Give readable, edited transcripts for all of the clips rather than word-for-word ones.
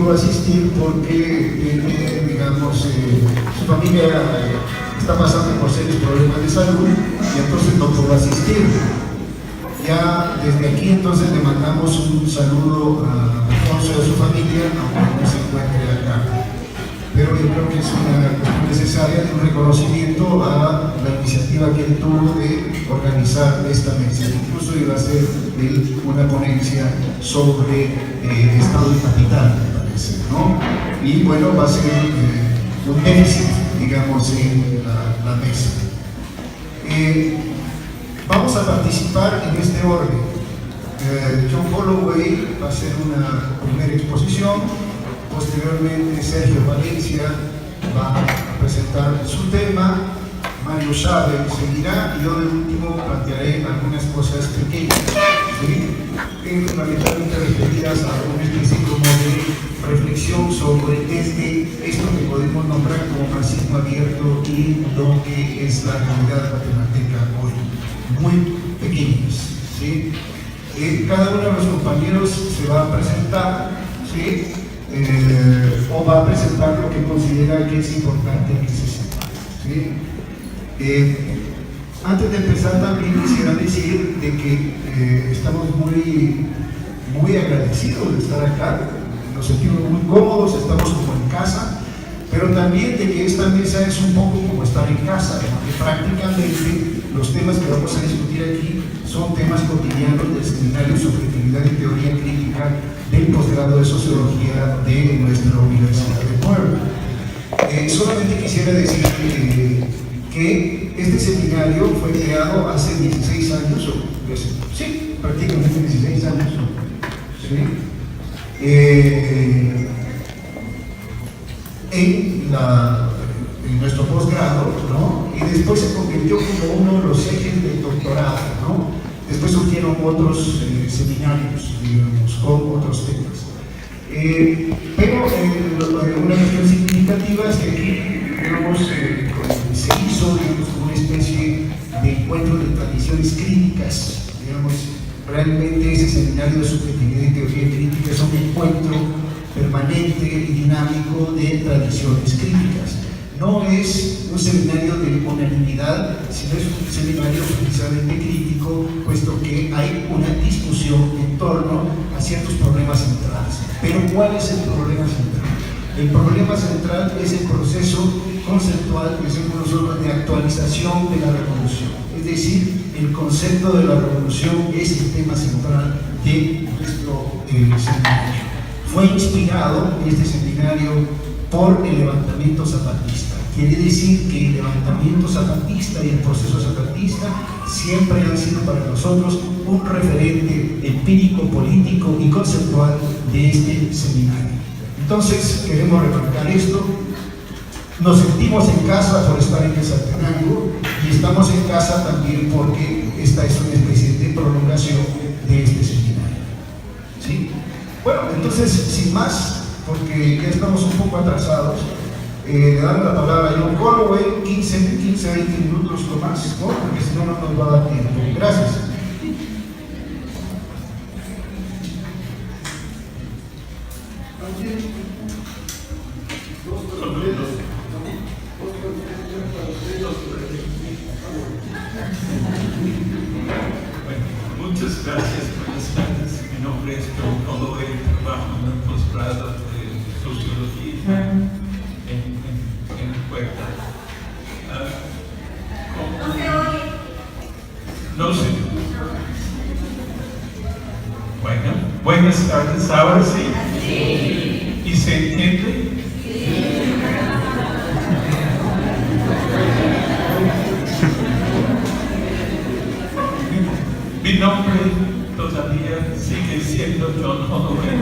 pudo asistir porque tiene, digamos, su familia está pasando por serios problemas de salud y entonces no pudo asistir. Ya desde aquí entonces le mandamos un saludo a Alfonso y a su familia, aunque no se encuentre acá. Pero yo creo que es una cuestión necesaria de un reconocimiento a la iniciativa que él tuvo de organizar esta mesa. Incluso iba a ser una ponencia sobre Estado y Capital, me parece, ¿no? Y bueno, va a ser un déficit, digamos, en la mesa. Vamos a participar en este orden. John Holloway va a hacer una primera exposición. Posteriormente, Sergio Valencia va a presentar su tema, Mario Chávez seguirá y yo de último plantearé algunas cosas pequeñas, ¿sí? Fundamentalmente referidas a una especie como de reflexión sobre desde esto que podemos nombrar como marxismo abierto y lo que es la realidad guatemalteca hoy, muy pequeñas, ¿sí? Cada uno de los compañeros se va a presentar, ¿sí? O va a presentar lo que considera que es importante que se sepa, ¿sí? Antes de empezar también quisiera decir de que estamos muy agradecidos de estar acá, nos sentimos muy cómodos, estamos como en casa, pero también de que esta mesa es un poco como estar en casa, porque prácticamente los temas que vamos a discutir aquí son temas cotidianos del seminario Subjetividad y Teoría Crítica del posgrado de Sociología de nuestra Universidad de Puebla. Solamente quisiera decir que este seminario fue creado hace 16 años, sí, prácticamente 16 años, ¿sí? En nuestro posgrado, ¿no? Y después se convirtió como uno de los ejes del doctorado, ¿no? Después surgieron otros seminarios, digamos, con otros temas. Pero una cuestión significativa es que aquí, digamos, se hizo, digamos, como una especie de encuentro de tradiciones críticas, digamos. Realmente ese seminario de subjetividad y teoría crítica es un encuentro permanente y dinámico de tradiciones críticas. No es un seminario de unanimidad, sino es un seminario precisamente crítico, puesto que hay una discusión en torno a ciertos problemas centrales. Pero ¿cuál es el problema central? El problema central es el proceso conceptual que decimos nosotros de actualización de la revolución. Es decir, el concepto de la revolución es el tema central de nuestro seminario. Fue inspirado este seminario por el levantamiento zapatista. Quiere decir que el levantamiento zapatista y el proceso zapatista siempre han sido para nosotros un referente empírico, político y conceptual de este seminario. Entonces, queremos remarcar esto. Nos sentimos en casa por estar en el Quetzaltenango y estamos en casa también porque esta es una especie de prolongación de este seminario, ¿sí? Bueno, entonces, sin más, porque ya estamos un poco atrasados, le damos la palabra a John Holloway, 15 a 20 minutos o más, ¿no? Porque si no, no nos va a dar tiempo. Gracias. Muchas gracias, buenas tardes. Mi nombre es John Holloway, trabajo en el posgrado de Sociología en Puebla. No sé. Bueno, buenas tardes, ahora sí. Sí. ¿Y se entiende? Mi nombre todavía sigue siendo John Holloway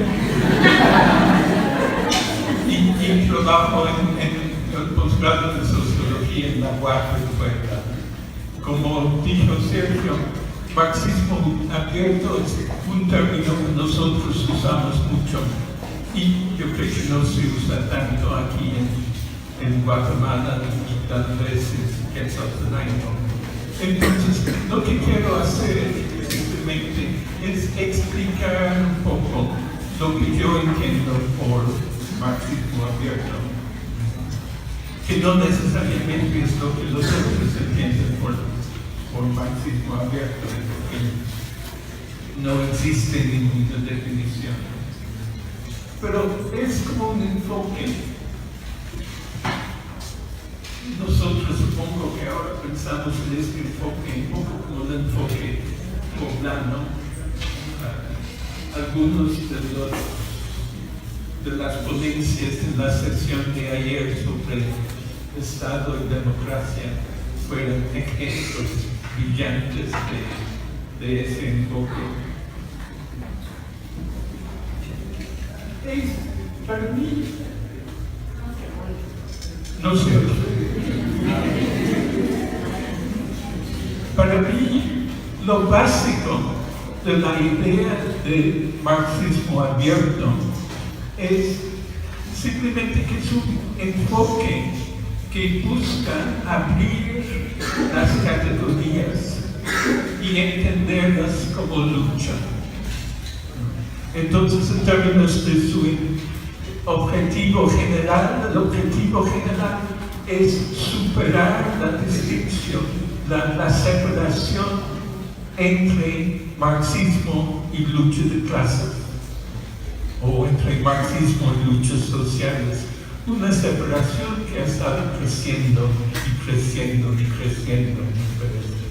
y trabajo en el posgrado de Sociología en la UAP de Puebla. Como dijo Sergio, marxismo abierto es un término que nosotros usamos mucho y yo creo que no se usa tanto aquí en Guatemala y tal vez en Quetzaltenango. Entonces, lo que quiero hacer simplemente es explicar un poco lo que yo entiendo por marxismo abierto, que no necesariamente es lo que los otros entienden por marxismo abierto, porque no existe ninguna definición. Pero es como un enfoque. Nosotros supongo que ahora pensamos en este enfoque un poco como el enfoque poblano. Algunos de las ponencias en la sesión de ayer sobre Estado y democracia fueron ejemplos brillantes de ese enfoque. Para mí, no sé, para mí lo básico de la idea de marxismo abierto es simplemente que es un enfoque que busca abrir las categorías y entenderlas como lucha. Entonces, en términos de su objetivo general, el objetivo general es superar la distinción, la separación entre marxismo y lucha de clases, o entre marxismo y luchas sociales, una separación que ha estado creciendo y creciendo y creciendo, me parece.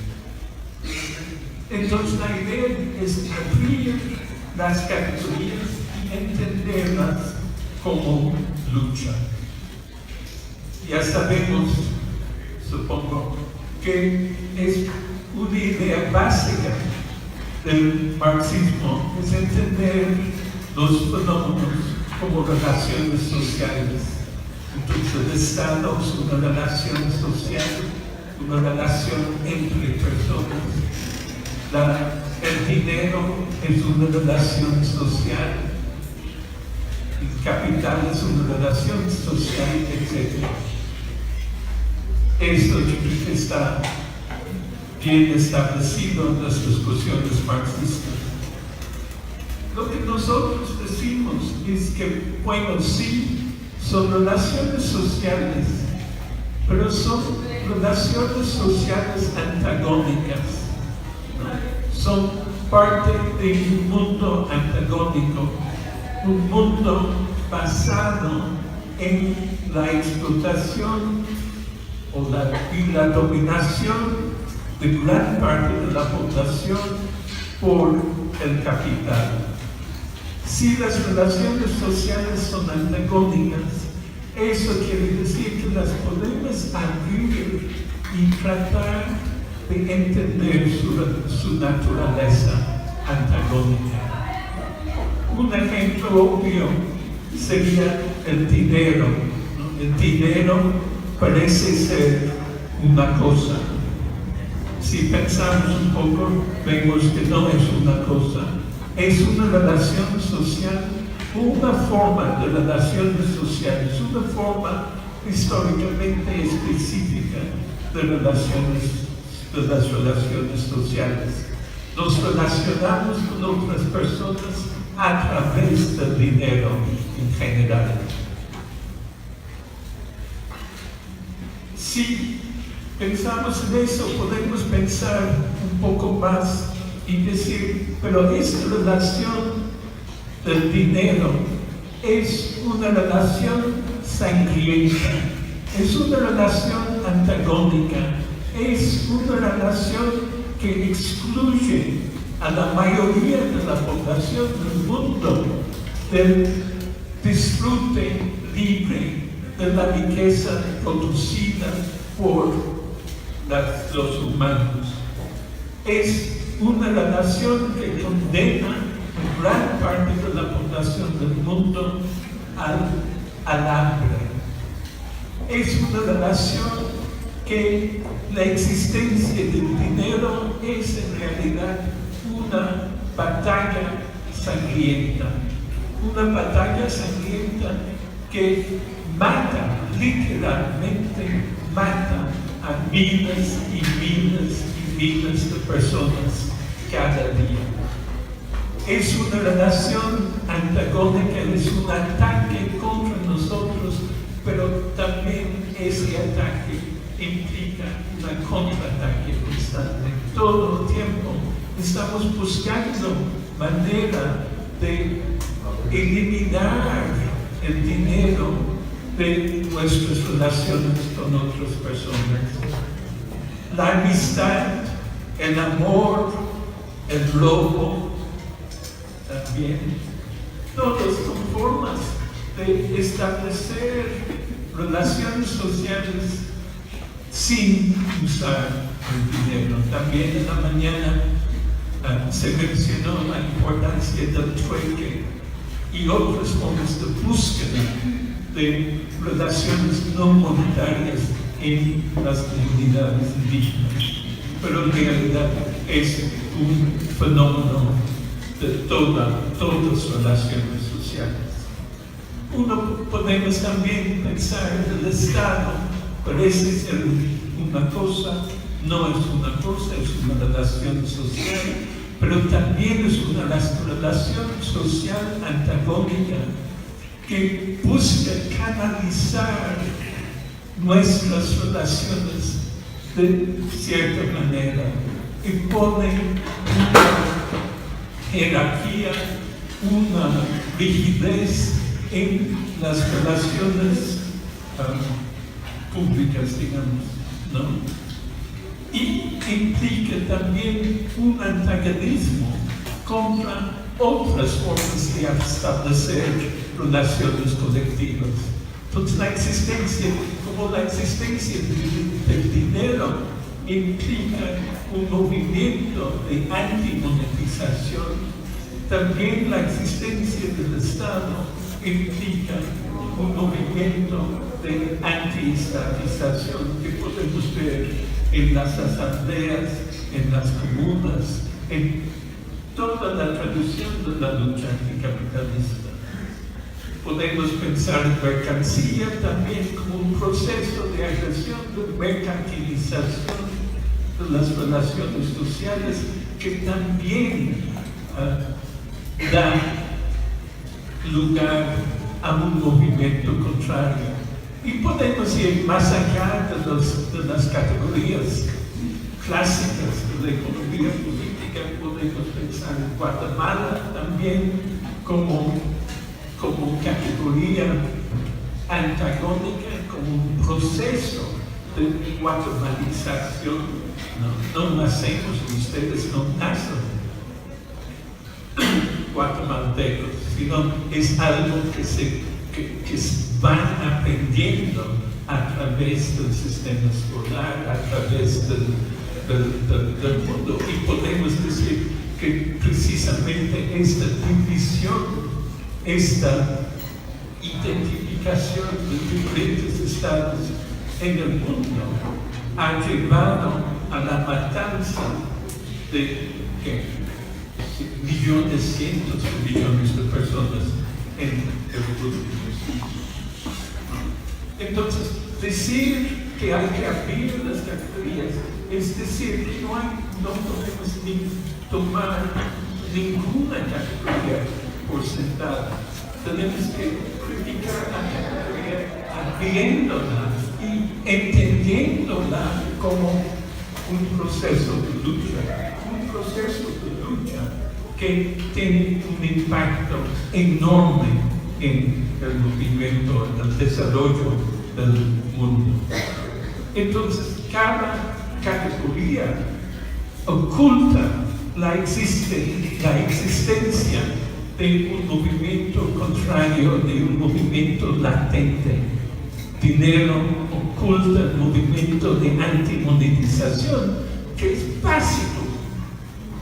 Entonces la idea es abrir las categorías y entenderlas como lucha. Ya sabemos, supongo, que es una idea básica del marxismo, es entender los fenómenos como relaciones sociales. Entonces el Estado es una relación social, una relación entre personas. El dinero es una relación social, el capital es una relación social, etc. Esto yo creo que está bien establecido en las discusiones marxistas. Lo que nosotros decimos es que, bueno, sí, son relaciones sociales, pero son relaciones sociales antagónicas, ¿no? Son parte de un mundo antagónico, un mundo basado en la explotación y la dominación de gran parte de la población por el capital. Si las relaciones sociales son antagónicas, eso quiere decir que las podemos abrir y tratar de entender su naturaleza antagónica. Un ejemplo obvio sería el dinero, ¿no? El dinero parece ser una cosa. Si pensamos un poco, vemos que no es una cosa. Es una relación social, una forma de relaciones sociales, una forma históricamente específica de las relaciones sociales. Nos relacionamos con otras personas a través del dinero en general. Si pensamos en eso, podemos pensar un poco más y decir, pero esta relación del dinero es una relación sangrienta, es una relación antagónica, es una relación que excluye a la mayoría de la población del mundo del disfrute libre de la riqueza producida por los humanos. Es una relación que condena a gran parte de la población del mundo al hambre. Es una relación que la existencia del dinero es en realidad una batalla sangrienta. Una batalla sangrienta que mata, literalmente mata a miles y miles y miles de personas cada día. Es una relación antagónica, es un ataque contra contraataque constante. Todo el tiempo estamos buscando manera de eliminar el dinero de nuestras relaciones con otras personas. La amistad, el amor, el robo, también. Todas son formas de establecer relaciones sociales sin usar el dinero. También en la mañana se mencionó la importancia del trueque y otras formas de búsqueda de relaciones no monetarias en las comunidades indígenas. Pero en realidad es un fenómeno de todas las relaciones sociales. Podemos también pensar en el Estado, parece ser una cosa, no es una cosa, es una relación social, pero también es una relación social antagónica que busca canalizar nuestras relaciones de cierta manera y pone una jerarquía, una rigidez en las relaciones públicas, digamos, ¿no? Y implica también un antagonismo contra otras formas de establecer relaciones colectivas. Entonces la existencia del dinero implica un movimiento de antimonetización. También la existencia del Estado implica un movimiento de antiestatización que podemos ver en las asambleas, en las comunas, en toda la tradición de la lucha anticapitalista. Podemos pensar en mercancía también como un proceso de agresión, de mercantilización de las relaciones sociales que también da lugar a un movimiento contrario. Y podemos ir más allá de las categorías clásicas de la economía política. Podemos pensar en Guatemala también como categoría antagónica, como un proceso de guatemalización. No nacemos, ustedes no nacen guatemaltecos, sino es algo que van aprendiendo a través del sistema escolar, a través del mundo. Y podemos decir que precisamente esta división, esta identificación de diferentes estados en el mundo ha llevado a la matanza de millones, cientos de millones de personas en el mundo. Entonces, decir que hay que abrir las categorías es decir que no podemos ni tomar ninguna categoría por sentada. Tenemos que criticar la categoría abriéndola y entendiéndola como un proceso de lucha que tiene un impacto enorme en el movimiento, en el desarrollo del mundo. Entonces, cada categoría oculta la existencia de un movimiento contrario, de un movimiento latente. Dinero oculta el movimiento de antimonetización, que es básico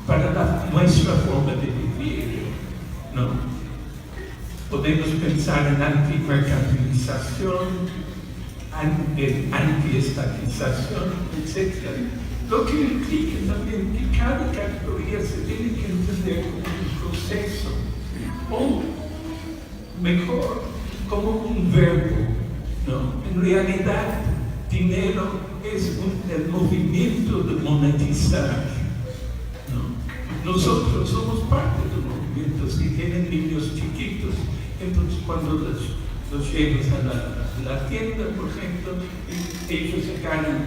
para nuestra forma de vivir, ¿no? Podemos pensar en antimercantilización, en antiestatización, etc. Lo que implica también que cada categoría se tiene que entender como un proceso, o mejor, como un verbo, ¿no? En realidad, dinero es el movimiento de monetizar, ¿no? Nosotros somos parte de movimientos que tienen niños chiquitos, entonces cuando los llevas a la tienda, por ejemplo, ellos se ganan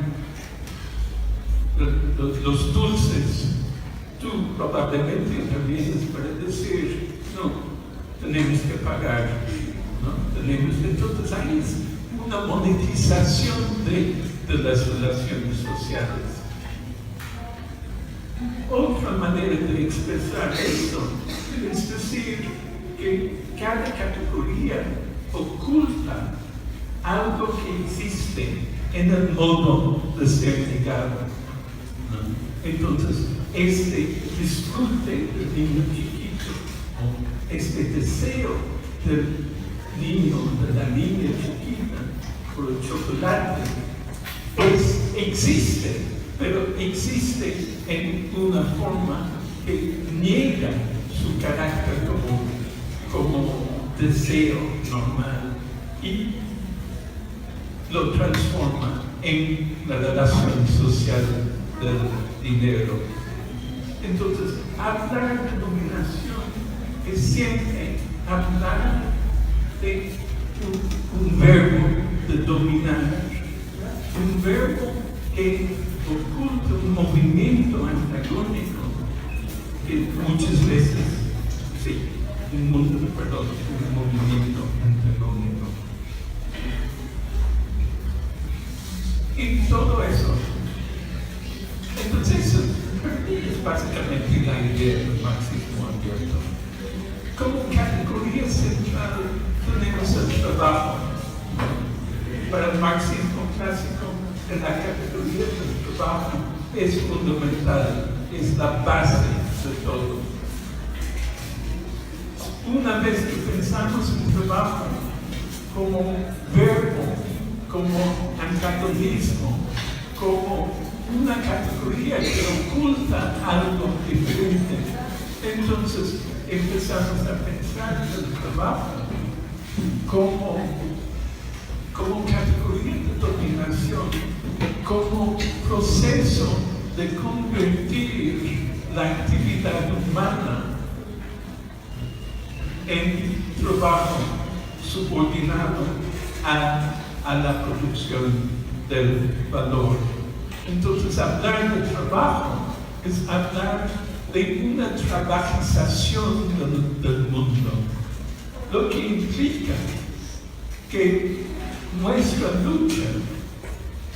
los dulces, tú probablemente intervienes para decir, no, tenemos que pagar, ¿no? Entonces hay una monetización de las relaciones sociales. Otra manera de expresar esto es decir que cada categoría oculta algo que existe en el modo de ser negado. Entonces, este disfrute del niño chiquito, o este deseo del niño, de la niña chiquita, por el chocolate, pues existe, pero existe en una forma que niega su carácter como deseo normal y lo transforma en la relación social del dinero. Entonces, hablar de dominación es siempre hablar de un verbo de dominar, un verbo que oculta un movimiento antagónico que muchas veces, un movimiento antagónico. Y todo eso. Entonces, es básicamente la idea del marxismo abierto. Como categoría central tenemos el trabajo. Para el marxismo clásico, la categoría del trabajo es fundamental, es la base de todo. Una vez que pensamos en trabajo como verbo, como antagonismo, como una categoría que oculta algo diferente, entonces empezamos a pensar en el trabajo como categoría de dominación, como proceso de convertir la actividad humana en trabajo subordinado a la producción del valor. Entonces, hablar de trabajo es hablar de una trabajización del mundo, lo que implica que nuestra lucha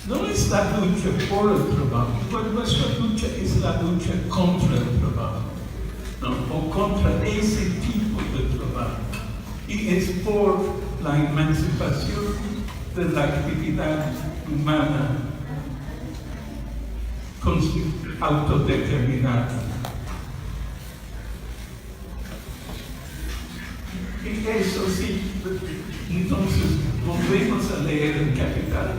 no es la lucha por el trabajo, pues nuestra lucha es la lucha contra el trabajo, ¿no? O contra ese tipo de trabajo. Y es por la emancipación de la actividad humana autodeterminada. Y eso sí, entonces volvemos a leer el Capital.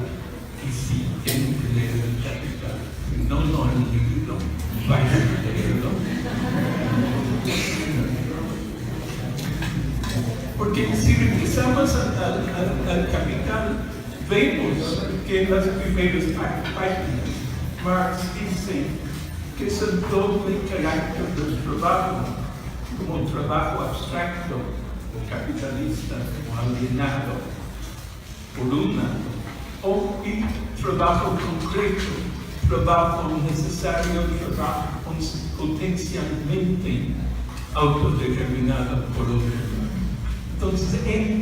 Y sí, tienen que leer el Capital. Si no lo han leído, vayan a leerlo. Porque si regresamos al Capital, vemos que en las primeras páginas Marx dice que es el doble carácter del trabajo, como trabajo abstracto, o capitalista, o alienado, por un lado, o y trabajo concreto, trabajo necesario, trabajo potencialmente autodeterminado por otro. Entonces,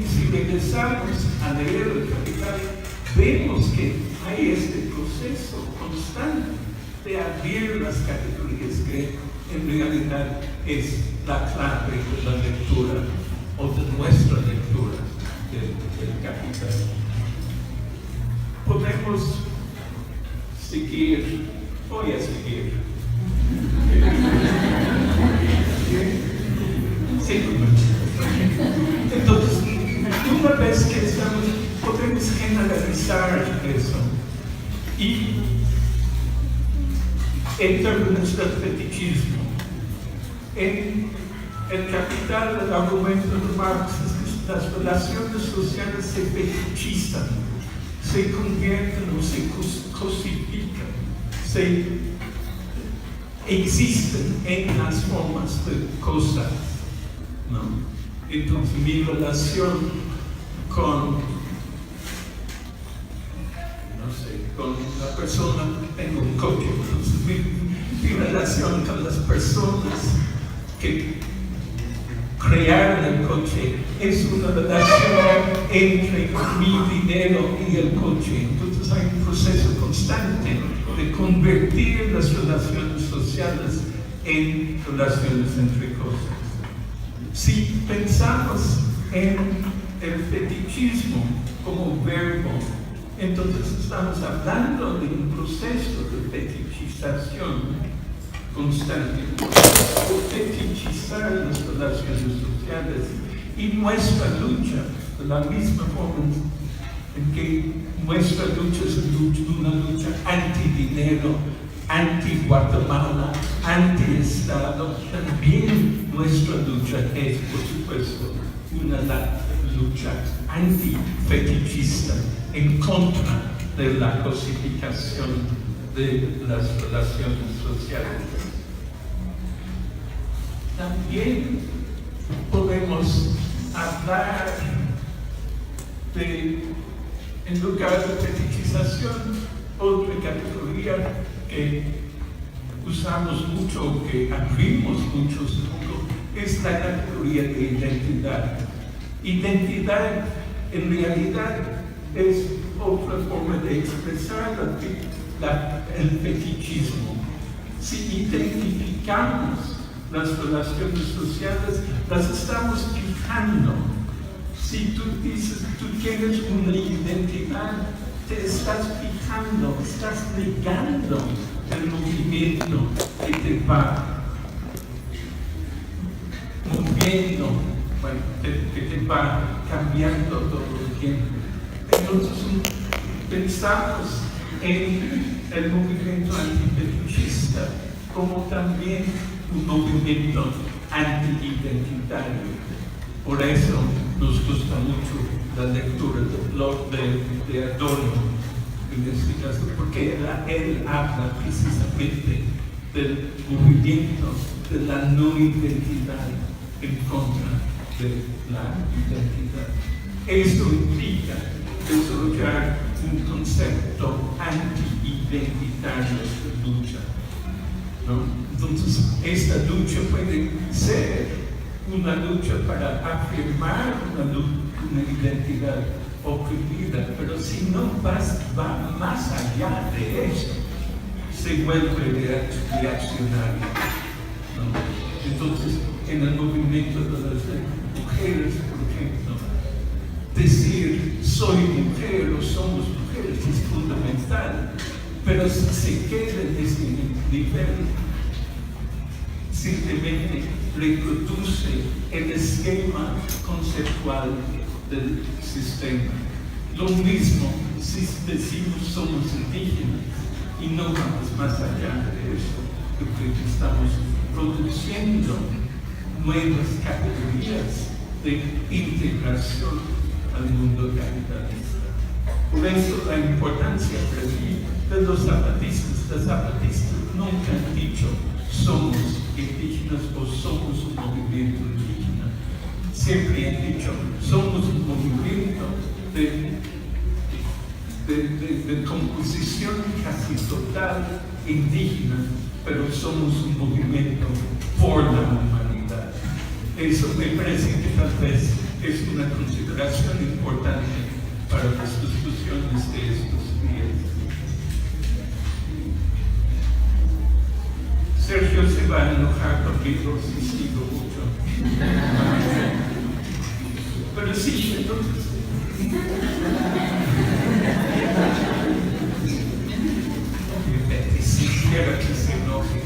si regresamos a leer el Capital, vemos que hay este proceso constante de abrir las categorías que en realidad es la clave de la lectura o de nuestra lectura del Capital. Podemos seguir, voy a seguir. Sí. Entonces, una vez que podemos generalizar eso y en términos del fetichismo. En el Capital, el argumento de Marx es que las relaciones sociales se fetichizan, se convierten o se cosifican, existen en las formas de cosas, ¿no? Entonces mi relación con, no con la persona, tengo un coche, entonces mi relación con las personas que crearon el coche es una relación entre mi dinero y el coche. Entonces hay un proceso constante de convertir las relaciones sociales en relaciones entre cosas. Si pensamos en el fetichismo como verbo, entonces estamos hablando de un proceso de fetichización constante, o fetichizar las relaciones sociales y nuestra lucha, de la misma forma en que nuestra lucha es una lucha anti-dinero, anti-Guatemala, anti-Estado, también nuestra lucha es, por supuesto, una lucha anti-fetichista en contra de la cosificación de las relaciones sociales. También podemos hablar de, en lugar de fetichización, otra categoría que usamos mucho, que abrimos mucho, es la categoría de identidad. Identidad, en realidad, es otra forma de expresar el fetichismo. Si identificamos las relaciones sociales, las estamos fijando. Si tú dices, tú tienes una identidad, te estás fijando, estás negando el movimiento que te va moviendo, que te va cambiando todo el tiempo. Entonces pensamos en el movimiento antifetichista como también un movimiento anti-identitario. Por eso nos gusta mucho la lectura de Adorno, en este caso, porque él habla precisamente del movimiento de la no identidad en contra de la identidad. Esto implica desarrollar un concepto anti-identitario de lucha, ¿no? Entonces, esta lucha puede ser una lucha para afirmar una identidad oprimida, pero si no va más allá de eso, se vuelve reaccionario, ¿no? Entonces, en el movimiento de las mujeres, por ejemplo, decir soy mujer o somos mujeres es fundamental, pero si se queda en este nivel, simplemente reproduce el esquema conceptual del sistema. Lo mismo si decimos somos indígenas y no vamos más allá de eso, porque estamos produciendo nuevas categorías de integración al mundo capitalista. Por eso la importancia para mí de los zapatistas. Los zapatistas nunca han dicho somos indígenas o somos un movimiento indígena. Siempre han dicho somos un movimiento de composición casi total indígena, pero somos un movimiento por la humanidad. Eso me parece que tal vez es una consideración importante para las discusiones de estos días. Sergio se va a enojar conmigo si sigo mucho. Pero sí, entonces. Si quiera que se enoje.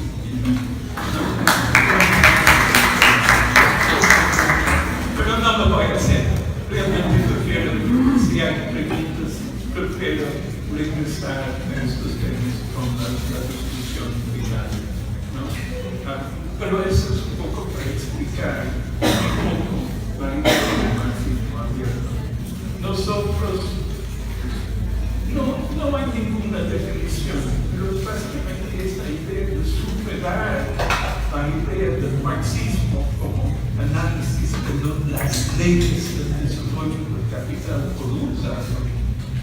Pero no lo voy a hacer. Realmente prefiero, si hay preguntas, prefiero regresar a estos temas con la discusión final, ¿no? Pero eso es un poco para explicar un poco la idea del marxismo abierto. Nosotros no hay ninguna definición, pero es básicamente esta idea de superar la idea del marxismo como análisis de las leyes del desarrollo del capital por un lado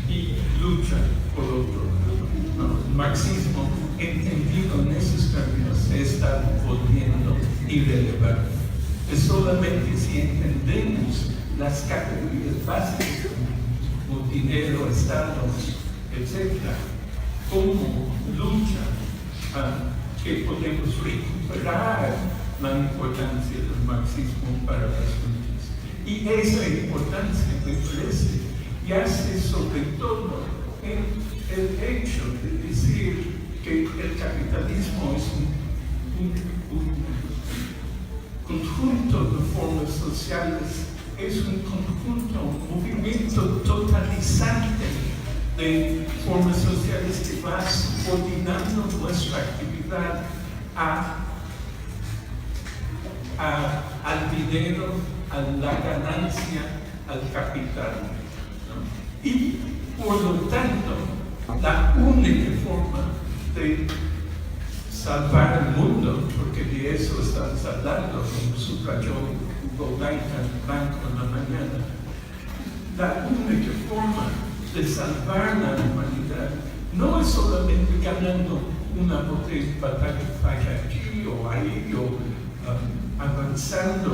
y lucha por otro lado, ¿no? El marxismo, entendido en esos términos, se está volviendo irrelevante. Es solamente si entendemos las categorías básicas como dinero, Estado, etc., como lucha, que podemos recuperar la importancia del marxismo para las luchas. Y esa importancia, me parece, yace sobre todo en el hecho de decir que el capitalismo es un conjunto de formas sociales, es un conjunto, un movimiento totalizante de formas sociales que va subordinando nuestra actividad al dinero, a la ganancia, al capital, ¿no? Y por lo tanto, la única forma de salvar el mundo, porque de eso estamos hablando, como subrayó Hugo Blanco en la mañana, la única forma de salvar la humanidad no es solamente ganando una batalla aquí o ahí o avanzando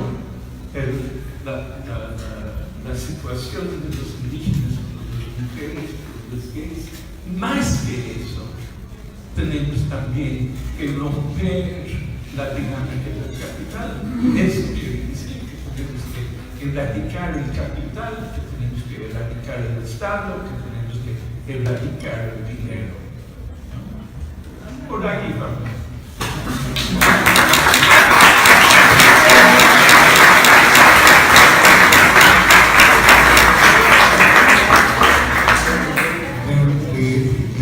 la situación de los indígenas, de las mujeres, de los gays. Más que eso, tenemos también que romper la dinámica del capital. Eso quiere decir que tenemos que erradicar el capital, que tenemos que erradicar el Estado, que tenemos que erradicar el dinero. Por ahí vamos.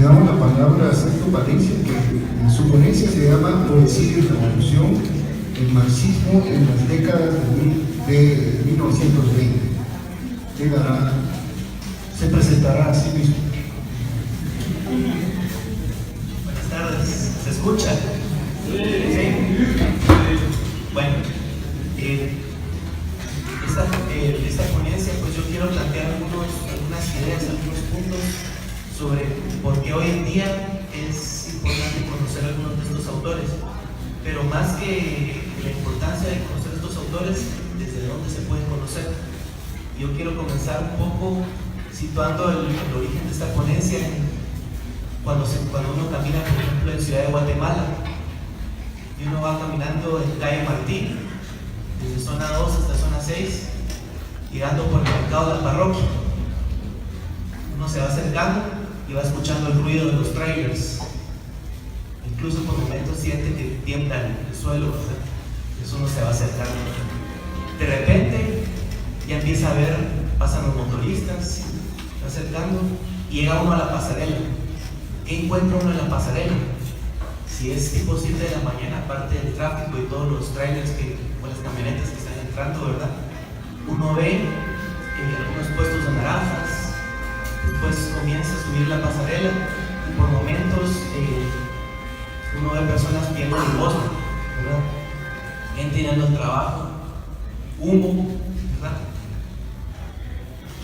Le damos la palabra a Sergio Patricia, que en su ponencia se llama Poesía y Revolución, el marxismo en las décadas de 1920. Se presentará a sí mismo. Buenas tardes, ¿se escucha? Sí. Bueno, esta ponencia, pues yo quiero plantear algunas ideas, algunos puntos sobre por qué hoy en día es importante conocer algunos de estos autores, pero más que la importancia de conocer estos autores, desde dónde se pueden conocer. Yo quiero comenzar un poco situando el origen de esta ponencia cuando uno camina, por ejemplo, en Ciudad de Guatemala, y uno va caminando en calle Martín, desde zona 2 hasta zona 6, llegando por el mercado de la parroquia. Uno se va acercando y va escuchando el ruido de los trailers. Incluso por momentos siente que tiembla el suelo, ¿verdad? Entonces uno se va acercando. De repente ya empieza a ver, pasan los motoristas, se va acercando y llega uno a la pasarela. ¿Qué encuentra uno en la pasarela? Si es tipo 7 de la mañana, aparte del tráfico y todos los trailers o las camionetas que están entrando, ¿verdad? Uno ve algunos puestos de naranjas, después comienza a subir la pasarela y por momentos uno ve personas pidiendo limosna, ¿verdad? Gente yendo al trabajo, humo, ¿verdad?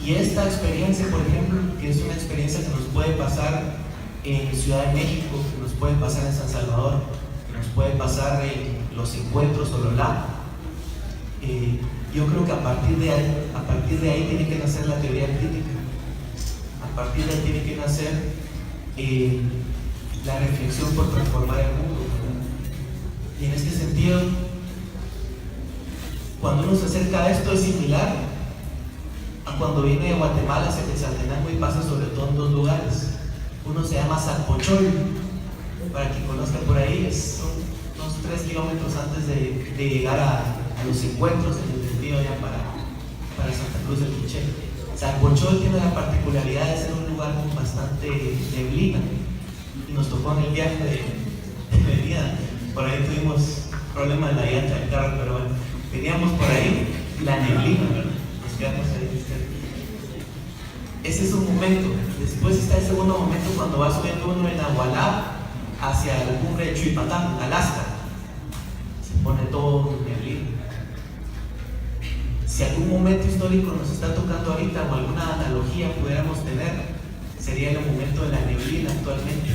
Y esta experiencia, por ejemplo, que es una experiencia que nos puede pasar en Ciudad de México, que nos puede pasar en San Salvador, que nos puede pasar en Los Encuentros o Lolá, yo creo que a partir de ahí tiene que nacer la teoría crítica. A partir de ahí tiene que nacer la reflexión por transformar el mundo, ¿verdad? Y en este sentido, cuando uno se acerca a esto, es similar a cuando viene de Guatemala hacia Quetzaltenango y pasa sobre todo en dos lugares. Uno se llama Salpochol, para quien conozca por ahí, son unos 3 kilómetros antes de llegar a Los Encuentros, en el sentido ya para Santa Cruz del Quiché. Salpochol tiene la particularidad de ser un lugar con bastante neblina, y nos tocó en el viaje de venida, por ahí tuvimos problemas en la llanta del carro, pero bueno, veníamos por ahí y la neblina, ¿verdad? Nos quedamos ahí. Ese es un momento. Después está el segundo momento cuando va subiendo uno en Agualá hacia la cumbre de Chuipatán, Alaska. Se pone todo neblina. Si algún momento histórico nos está tocando ahorita o alguna analogía pudiéramos tener, sería el momento de la neblina actualmente,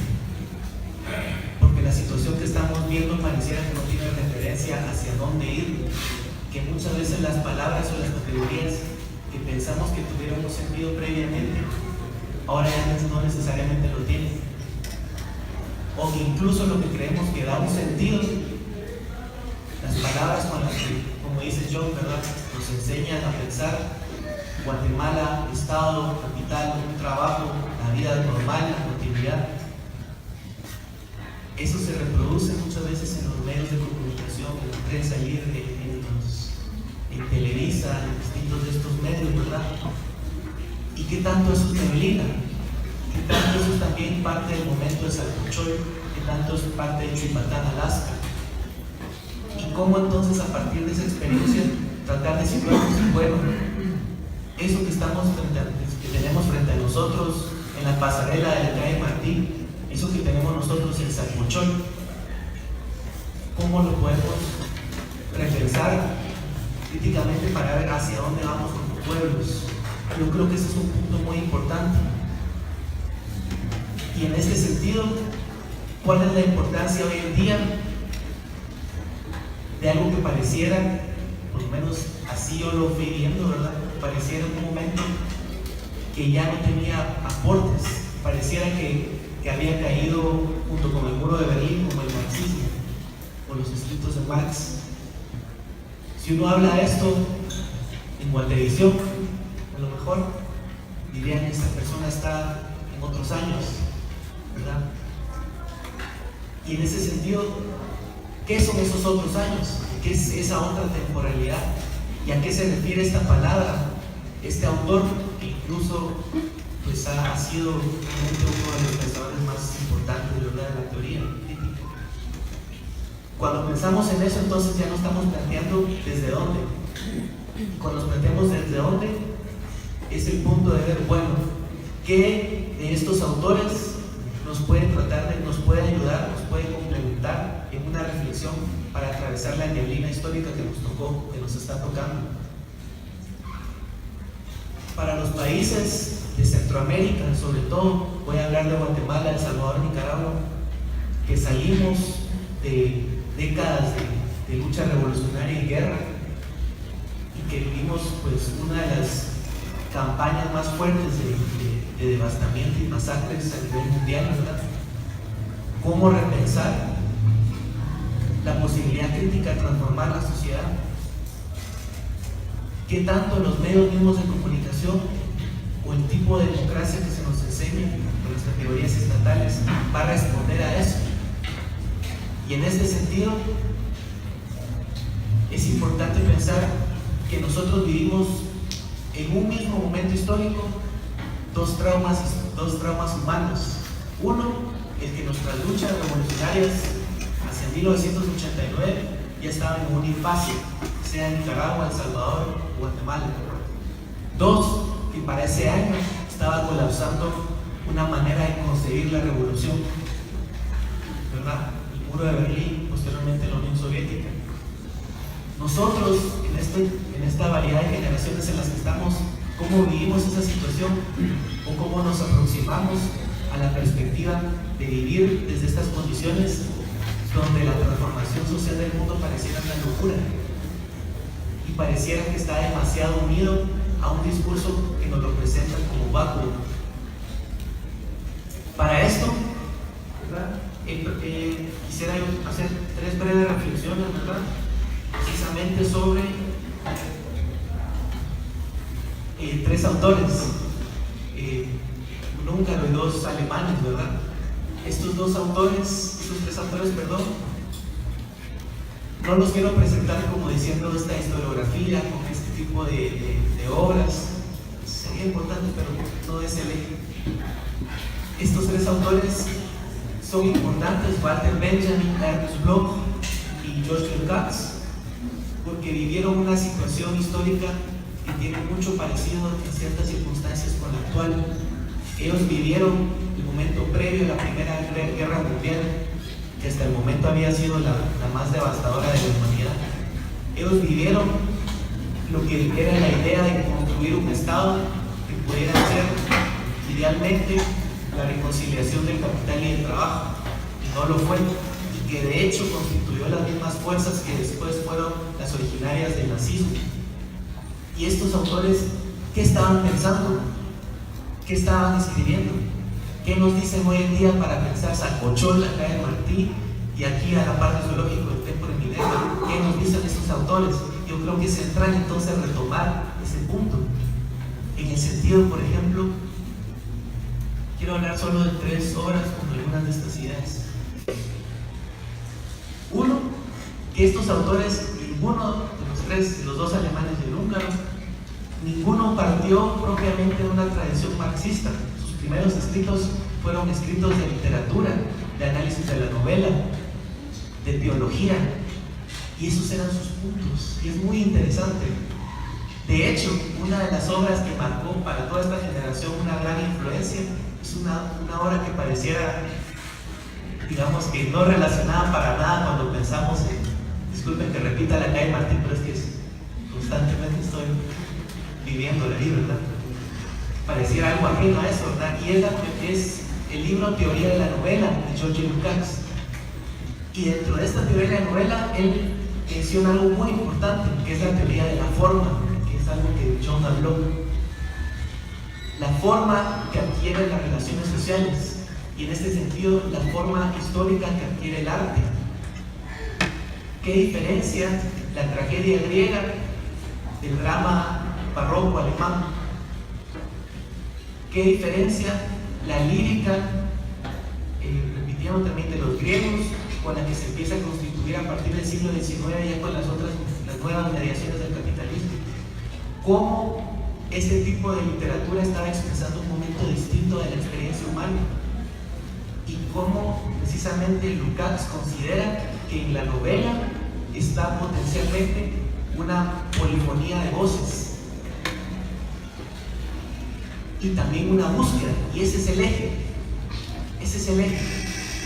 porque la situación que estamos viendo pareciera que no tiene referencia hacia dónde ir, que muchas veces las palabras o las categorías que pensamos que tuvieron un sentido previamente, ahora ya no necesariamente lo tienen, o que incluso lo que creemos que da un sentido, las palabras con las que, como dice John, ¿verdad?, nos enseñan a pensar Guatemala, Estado, capital, un trabajo, la vida normal, la continuidad. Eso se reproduce muchas veces en los medios de comunicación, en la prensa libre, en Televisa, en distintos de estos medios, ¿verdad? ¿Y qué tanto eso es neblina? ¿Qué tanto eso es también parte del momento de Salpuchoy? ¿Qué tanto es parte de Chuipatán, Alaska? ¿Y cómo entonces a partir de esa experiencia tratar de situarnos, bueno, eso que que tenemos frente a nosotros en la pasarela de la calle Martín, eso que tenemos nosotros en Salpuchoy, ¿cómo lo podemos repensar críticamente para ver hacia dónde vamos como pueblos? Yo creo que ese es un punto muy importante. Y en este sentido, ¿cuál es la importancia hoy en día de algo que pareciera, por lo menos así yo lo fui viendo, ¿verdad?, pareciera en un momento que ya no tenía aportes, pareciera que había caído junto con el muro de Berlín como el marxismo o los escritos de Marx? Si uno habla de esto en Guatevisión, a lo mejor dirían que esta persona está en otros años, ¿verdad? Y en ese sentido, ¿qué son esos otros años? ¿Qué es esa otra temporalidad? ¿Y a qué se refiere esta palabra? Este autor, que incluso pues, ha sido realmente uno de los pensadores más importantes, ¿verdad?, de la teoría crítica. Cuando pensamos en eso, entonces ya no estamos planteando desde dónde. Cuando nos planteamos desde dónde, es el punto de ver, bueno, ¿qué de estos autores nos puede ayudar, nos puede complementar en una reflexión para atravesar la neblina histórica que nos tocó, que nos está tocando? Para los países de Centroamérica, sobre todo, voy a hablar de Guatemala, El Salvador, Nicaragua, que salimos de décadas de lucha revolucionaria y guerra, y que vivimos pues una de las campañas más fuertes de devastamiento y masacres a nivel mundial, ¿verdad? ¿Cómo repensar la posibilidad crítica de transformar la sociedad? ¿Qué tanto los medios mismos de comunicación o el tipo de democracia que se nos enseña en las categorías estatales va a responder a eso? Y en este sentido, es importante pensar que nosotros vivimos en un mismo momento histórico dos traumas humanos. Uno, el que nuestras luchas revolucionarias hacia 1989 ya estaban en un impasse, sea en Nicaragua, El Salvador o Guatemala. Dos, que para ese año estaba colapsando una manera de concebir la revolución, ¿verdad? El muro de Berlín, posteriormente la Unión Soviética. Nosotros, en esta variedad de generaciones en las que estamos, ¿cómo vivimos esa situación? ¿O cómo nos aproximamos a la perspectiva de vivir desde estas condiciones donde la transformación social del mundo pareciera una locura y pareciera que está demasiado unido a un discurso que nos lo presenta como vacuo? Para esto, ¿verdad?, quisiera hacer tres breves reflexiones, ¿verdad?, precisamente sobre tres autores, un húngaro y dos alemanes, ¿verdad? Estos tres autores, no los quiero presentar como diciendo esta historiografía con este tipo de obras, sería importante, pero no es el eje. Estos tres autores son importantes: Walter Benjamin, Ernst Bloch y George Lukács, porque vivieron una situación histórica que tiene mucho parecido en ciertas circunstancias con la actual. Ellos vivieron el momento previo a la Primera Guerra Mundial, que hasta el momento había sido la más devastadora de la humanidad. Ellos vivieron lo que era la idea de construir un Estado que pudiera ser idealmente la reconciliación del capital y el trabajo, y no lo fue, y que de hecho constituyó las mismas fuerzas que después fueron las originarias del nazismo. Y estos autores, ¿qué estaban pensando? ¿Qué estaban escribiendo? ¿Qué nos dicen hoy en día para pensar Sacochol, acá en Martí, y aquí a la parte zoológico del Templo de Minerva? ¿Qué nos dicen estos autores? Yo creo que es central entonces retomar ese punto. En el sentido, por ejemplo, quiero hablar solo de 3 obras con algunas de estas ideas. Uno, que estos autores, ninguno de los 3, de los 2 alemanes y el húngaro, ninguno partió propiamente de una tradición marxista. Sus primeros escritos fueron escritos de literatura, de análisis de la novela, de teología, y esos eran sus puntos, y es muy interesante. De hecho, una de las obras que marcó para toda esta generación una gran influencia es una obra que pareciera, digamos que no relacionada para nada cuando pensamos en, disculpen que repita la calle Martín, pero es que constantemente estoy viviéndola ahí, ¿verdad? Pareciera algo ajeno a eso, ¿verdad? Y es el libro Teoría de la Novela de George Lukács. Y dentro de esta teoría de la novela, él menciona algo muy importante, que es la teoría de la forma, que es algo que John habló. La forma que adquieren las relaciones sociales, y en este sentido, la forma histórica que adquiere el arte. ¿Qué diferencia la tragedia griega del drama barroco alemán? ¿Qué diferencia la lírica, repitiendo también de los griegos, con la que se empieza a constituir a partir del siglo XIX ya con las nuevas mediaciones del capitalismo? ¿Cómo este tipo de literatura estaba expresando un momento distinto de la experiencia humana? Y cómo precisamente Lukács considera que en la novela está potencialmente una polifonía de voces y también una búsqueda, y ese es el eje.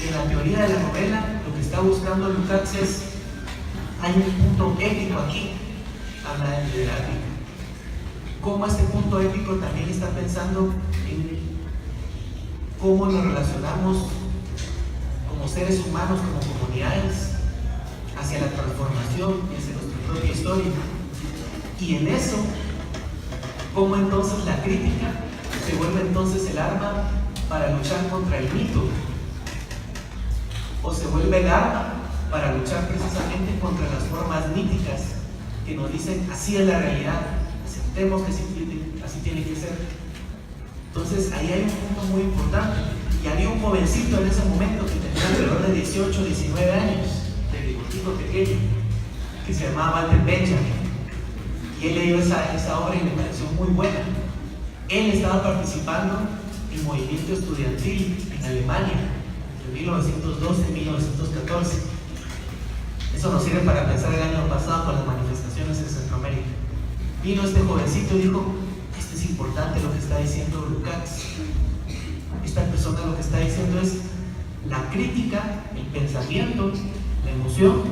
En la teoría de la novela, lo que está buscando Lukács es, hay un punto épico aquí, habla de la épica. Cómo este punto épico también está pensando en cómo nos relacionamos como seres humanos, como comunidades, hacia la transformación y hacia nuestra propia historia. Y en eso, cómo entonces la crítica se vuelve entonces el arma para luchar contra el mito, o se vuelve el arma para luchar precisamente contra las formas míticas que nos dicen así es la realidad, aceptemos que así tiene que ser. Entonces ahí hay un punto muy importante, y había un jovencito en ese momento que tenía alrededor de 18, 19 años, de bigotito pequeño, que se llamaba Walter Benjamin, y él leyó esa obra y le pareció muy buena. Él estaba participando en movimiento estudiantil en Alemania entre 1912 y 1914. Eso nos sirve para pensar el año pasado con las manifestaciones en Centroamérica. Vino este jovencito y dijo, esto es importante lo que está diciendo Lukács. Esta persona lo que está diciendo es la crítica, el pensamiento, la emoción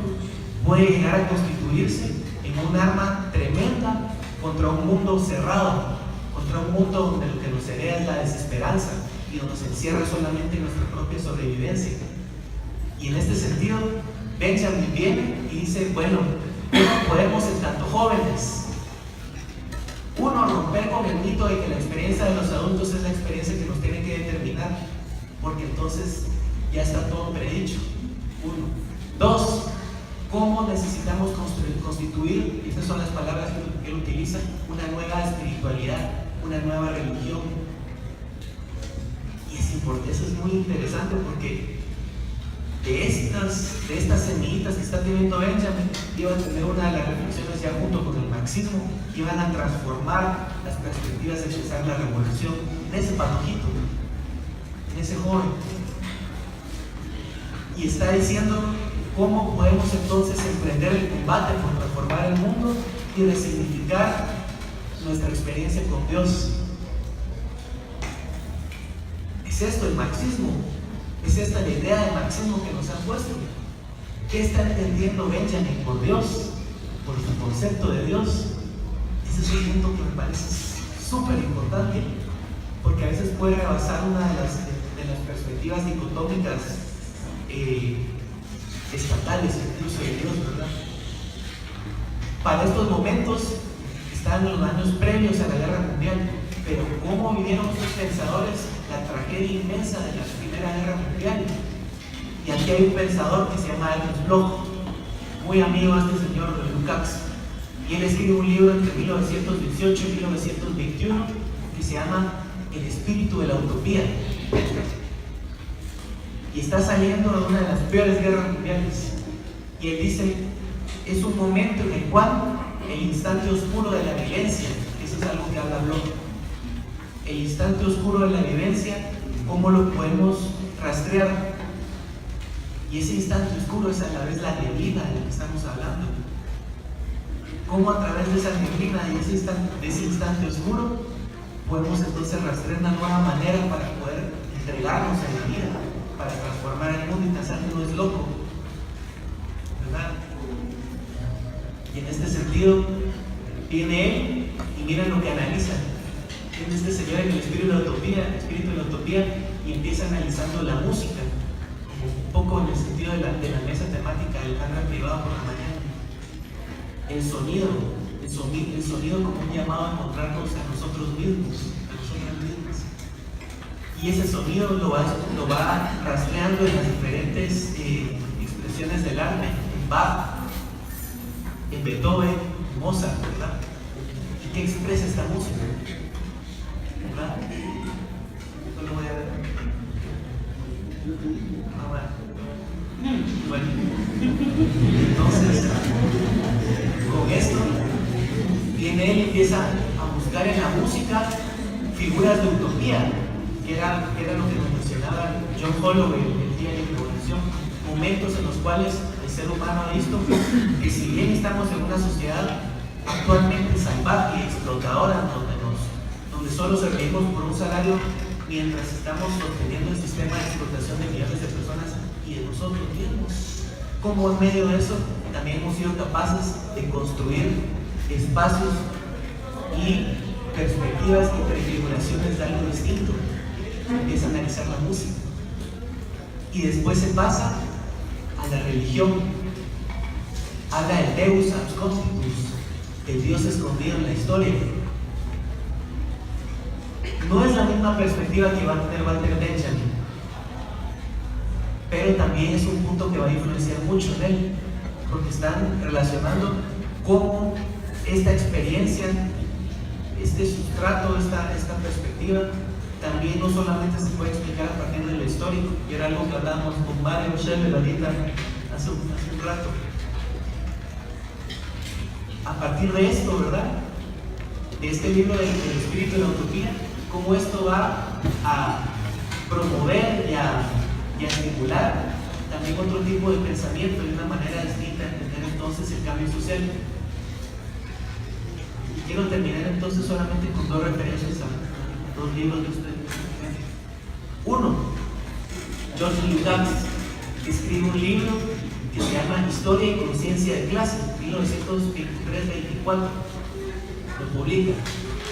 puede llegar a constituirse en un arma tremenda contra un mundo cerrado, contra un mundo donde lo que nos hereda es la desesperanza y donde se encierra solamente nuestra propia sobrevivencia. Y en este sentido, Benjamin viene y dice, bueno, ¿cómo podemos en tanto jóvenes? Uno, romper con el mito de que la experiencia de los adultos es la experiencia que nos tiene que determinar, porque entonces ya está todo predicho. Uno. Dos, ¿cómo necesitamos constituir, y estas son las palabras que él utiliza, una nueva espiritualidad, una nueva religión? Y eso es muy interesante porque de estas semillitas que está teniendo Benjamin, iban a tener una de las reflexiones ya junto con el marxismo, que iban a transformar las perspectivas de empezar la revolución en ese panojito, en ese joven. Y está diciendo cómo podemos entonces emprender el combate por transformar el mundo y resignificar nuestra experiencia con Dios. ¿Es esto el marxismo? ¿Es esta la idea de marxismo que nos han puesto? ¿Qué está entendiendo Benjamin por Dios? Por su concepto de Dios. Ese es un punto que me parece súper importante. porque a veces puede rebasar una de las perspectivas dicotómicas estatales, incluso de Dios, ¿verdad? Para estos momentos están los años previos a la Guerra Mundial, pero ¿cómo vivieron estos pensadores la tragedia inmensa de la Primera Guerra Mundial? Y aquí hay un pensador que se llama Ernst Bloch, muy amigo de este señor Lukács, y él escribe un libro entre 1918 y 1921 que se llama El espíritu de la utopía, y está saliendo de una de las peores guerras mundiales, y él dice: es un momento en el cual el instante oscuro de la vivencia, eso es algo que habla Bloch, el instante oscuro de la vivencia, ¿cómo lo podemos rastrear? Y ese instante oscuro es a la vez la neblina de la que estamos hablando. ¿Cómo a través de esa neblina y de ese instante oscuro podemos entonces rastrear una nueva manera para poder entregarnos a la vida, para transformar el mundo y pensar que no es loco, ¿verdad? Y en este sentido viene él y miren lo que analiza. Viene este señor en el espíritu de la utopía, y empieza analizando la música, un poco en el sentido de la mesa temática del canal privado por la mañana. El sonido como un llamado a encontrarnos a nosotros mismos, y ese sonido lo va rastreando en las diferentes expresiones del arte, en Bach, en Beethoven, en Mozart, ¿verdad? ¿Y qué expresa esta música? ¿Verdad? No lo voy a ver. Bueno, entonces, con esto, viene él y empieza a buscar en la música figuras de utopía, que era lo que nos mencionaba John Holloway, el día de la revolución, momentos en los cuales el ser humano ha visto que si bien estamos en una sociedad actualmente salvaje y explotadora, donde solo servimos por un salario mientras estamos sosteniendo el sistema de explotación de millones de personas y de nosotros mismos, como en medio de eso también hemos sido capaces de construir espacios y perspectivas y prefiguraciones de algo distinto. Empieza a analizar la música y después se pasa a la religión. Habla del Deus absconditus, el Dios escondido en la historia. No es la misma perspectiva que va a tener Walter Benjamin, pero también es un punto que va a influenciar mucho en él, porque están relacionando cómo esta experiencia, este sustrato, esta perspectiva, también no solamente se puede explicar a partir de lo histórico, y era algo que hablábamos con Mario Scheller ahorita hace un rato. A partir de esto, ¿verdad? De este libro del espíritu de la utopía, cómo esto va a promover y a estimular también otro tipo de pensamiento de una manera distinta, entender entonces el cambio social. Y quiero terminar entonces solamente con dos referencias a dos libros de ustedes. Uno, George Lukács escribe un libro que se llama Historia y Conciencia de Clase, 1923-24, lo publica.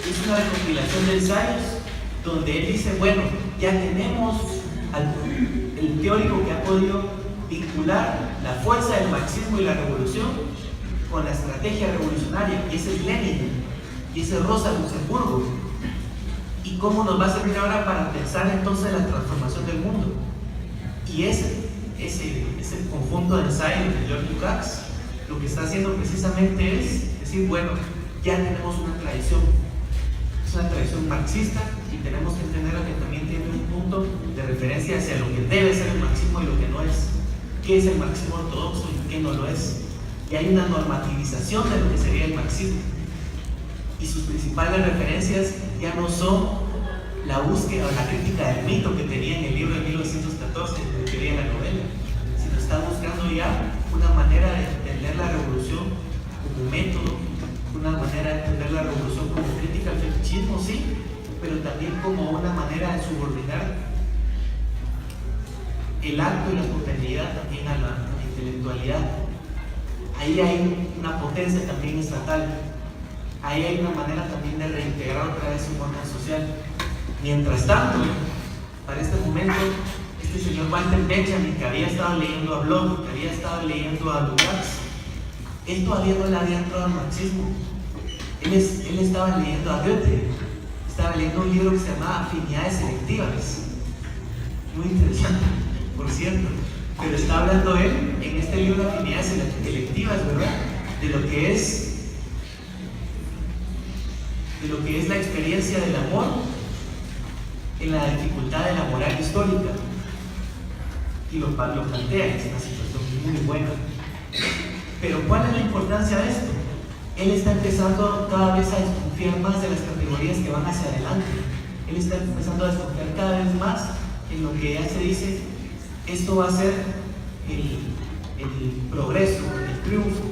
Es una recopilación de ensayos donde él dice, bueno, ya tenemos el teórico que ha podido vincular la fuerza del marxismo y la revolución con la estrategia revolucionaria, y ese es Lenin, y ese es Rosa Luxemburgo. ¿Y cómo nos va a servir ahora para pensar entonces la transformación del mundo? Y ese conjunto de ensayos de George Lukács lo que está haciendo precisamente es decir, bueno, ya tenemos una tradición, es una tradición marxista, y tenemos que entender que también tiene un punto de referencia hacia lo que debe ser el marxismo y lo que no es. ¿Qué es el marxismo ortodoxo y qué no lo es? Y hay una normativización de lo que sería el marxismo. Y sus principales referencias ya no son la búsqueda o la crítica del mito que tenía en el libro de 1914, de teoría de la novela, sino está buscando ya una manera de entender la revolución como método, una manera de entender la revolución como crítica al fetichismo, sí, pero también como una manera de subordinar el acto y la espontaneidad también a la intelectualidad. Ahí hay una potencia también estatal. Ahí hay una manera también de reintegrar otra vez su orden social. Mientras tanto, para este momento, este señor Walter Benjamin, que había estado leyendo a Bloch, que había estado leyendo a Lukács, él todavía no le había entrado al marxismo. Él estaba leyendo a Goethe, estaba leyendo un libro que se llamaba Afinidades Selectivas. Muy interesante, por cierto. Pero está hablando él en este libro de Afinidades Selectivas, ¿verdad? De lo que es la experiencia del amor en la dificultad de la moral histórica. Y lo plantea, es una situación muy buena. Pero ¿cuál es la importancia de esto? Él está empezando cada vez a desconfiar más de las categorías que van hacia adelante. Él está empezando a desconfiar cada vez más en lo que ya se dice, esto va a ser el progreso, el triunfo.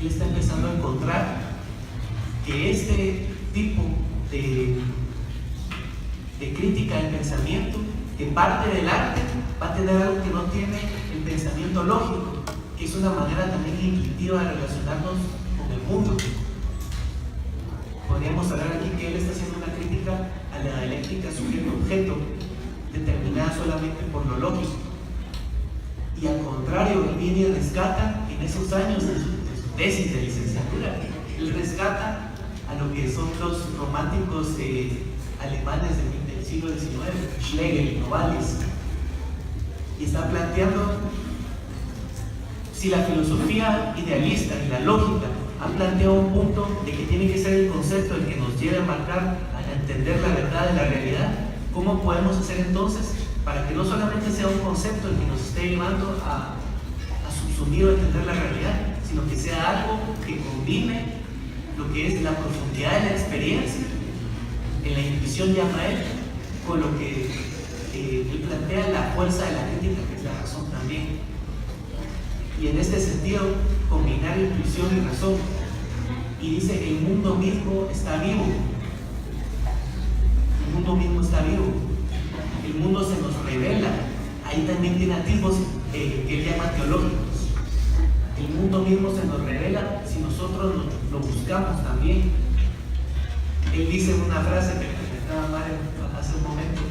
Él está empezando a encontrar que este tipo de crítica del pensamiento, que parte del arte, va a tener algo que no tiene el pensamiento lógico, que es una manera también intuitiva de relacionarnos con el mundo. Podríamos hablar aquí que él está haciendo una crítica a la dialéctica sujeto-objeto, determinada solamente por lo lógico. Y al contrario, él viene y rescata en esos años de su tesis de licenciatura, él rescata a lo que son los románticos alemanes del siglo XIX, Schlegel, Novalis, y está planteando si la filosofía idealista y la lógica han planteado un punto de que tiene que ser el concepto el que nos lleve a marcar, a entender la verdad de la realidad. ¿Cómo podemos hacer entonces para que no solamente sea un concepto el que nos esté llevando a subsumir o a entender la realidad, sino que sea algo que combine lo que es la profundidad de la experiencia, en la intuición llama él, con lo que él plantea la fuerza de la crítica, que es la razón también. Y en este sentido, combinar intuición y razón. Y dice, el mundo mismo está vivo. El mundo mismo está vivo. El mundo se nos revela. Ahí también tiene atisbos que él llama teológicos. El mundo mismo se nos revela si nosotros lo buscamos también. Él dice una frase que presentaba Mario hace un momento: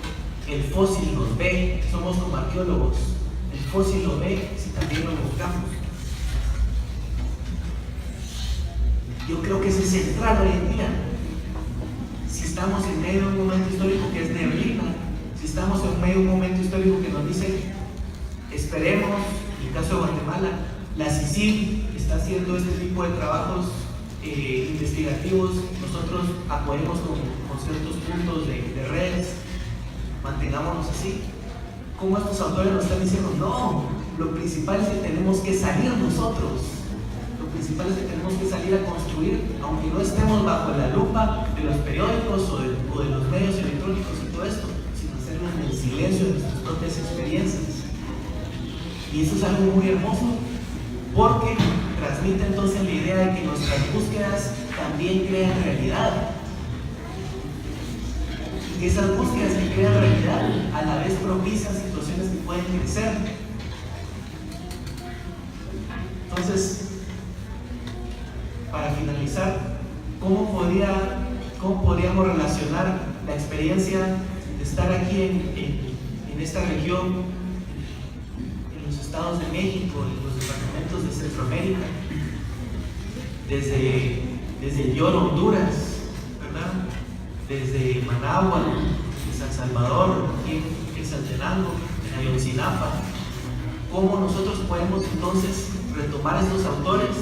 el fósil nos ve, somos como arqueólogos. El fósil lo ve si también lo buscamos. Yo creo que eso es central hoy en día. Si estamos en medio de un momento histórico que es neblina, si estamos en medio de un momento histórico que nos dice, esperemos, en el caso de Guatemala, la CICIG está haciendo este tipo de trabajos investigativos, nosotros apoyemos con ciertos puntos de redes, mantengámonos así. ¿Cómo estos autores nos están diciendo? No, lo principal es que tenemos que salir nosotros, lo principal es que tenemos que salir a construir, aunque no estemos bajo la lupa de los periódicos o de los medios electrónicos y todo esto, sino hacerlo en el silencio de nuestras propias experiencias. Y eso es algo muy hermoso, porque transmite entonces la idea de que nuestras búsquedas también crean realidad. Y que esas búsquedas que crean realidad a la vez propician situaciones que pueden crecer. Entonces, para finalizar, ¿cómo podríamos relacionar la experiencia de estar aquí en esta región, en los estados de México, en los departamentos de Centroamérica, desde Lloro, Honduras, ¿verdad? Desde Managua, de San Salvador, aquí en Saltenango, en Ayotzinapa? ¿Cómo nosotros podemos entonces retomar estos autores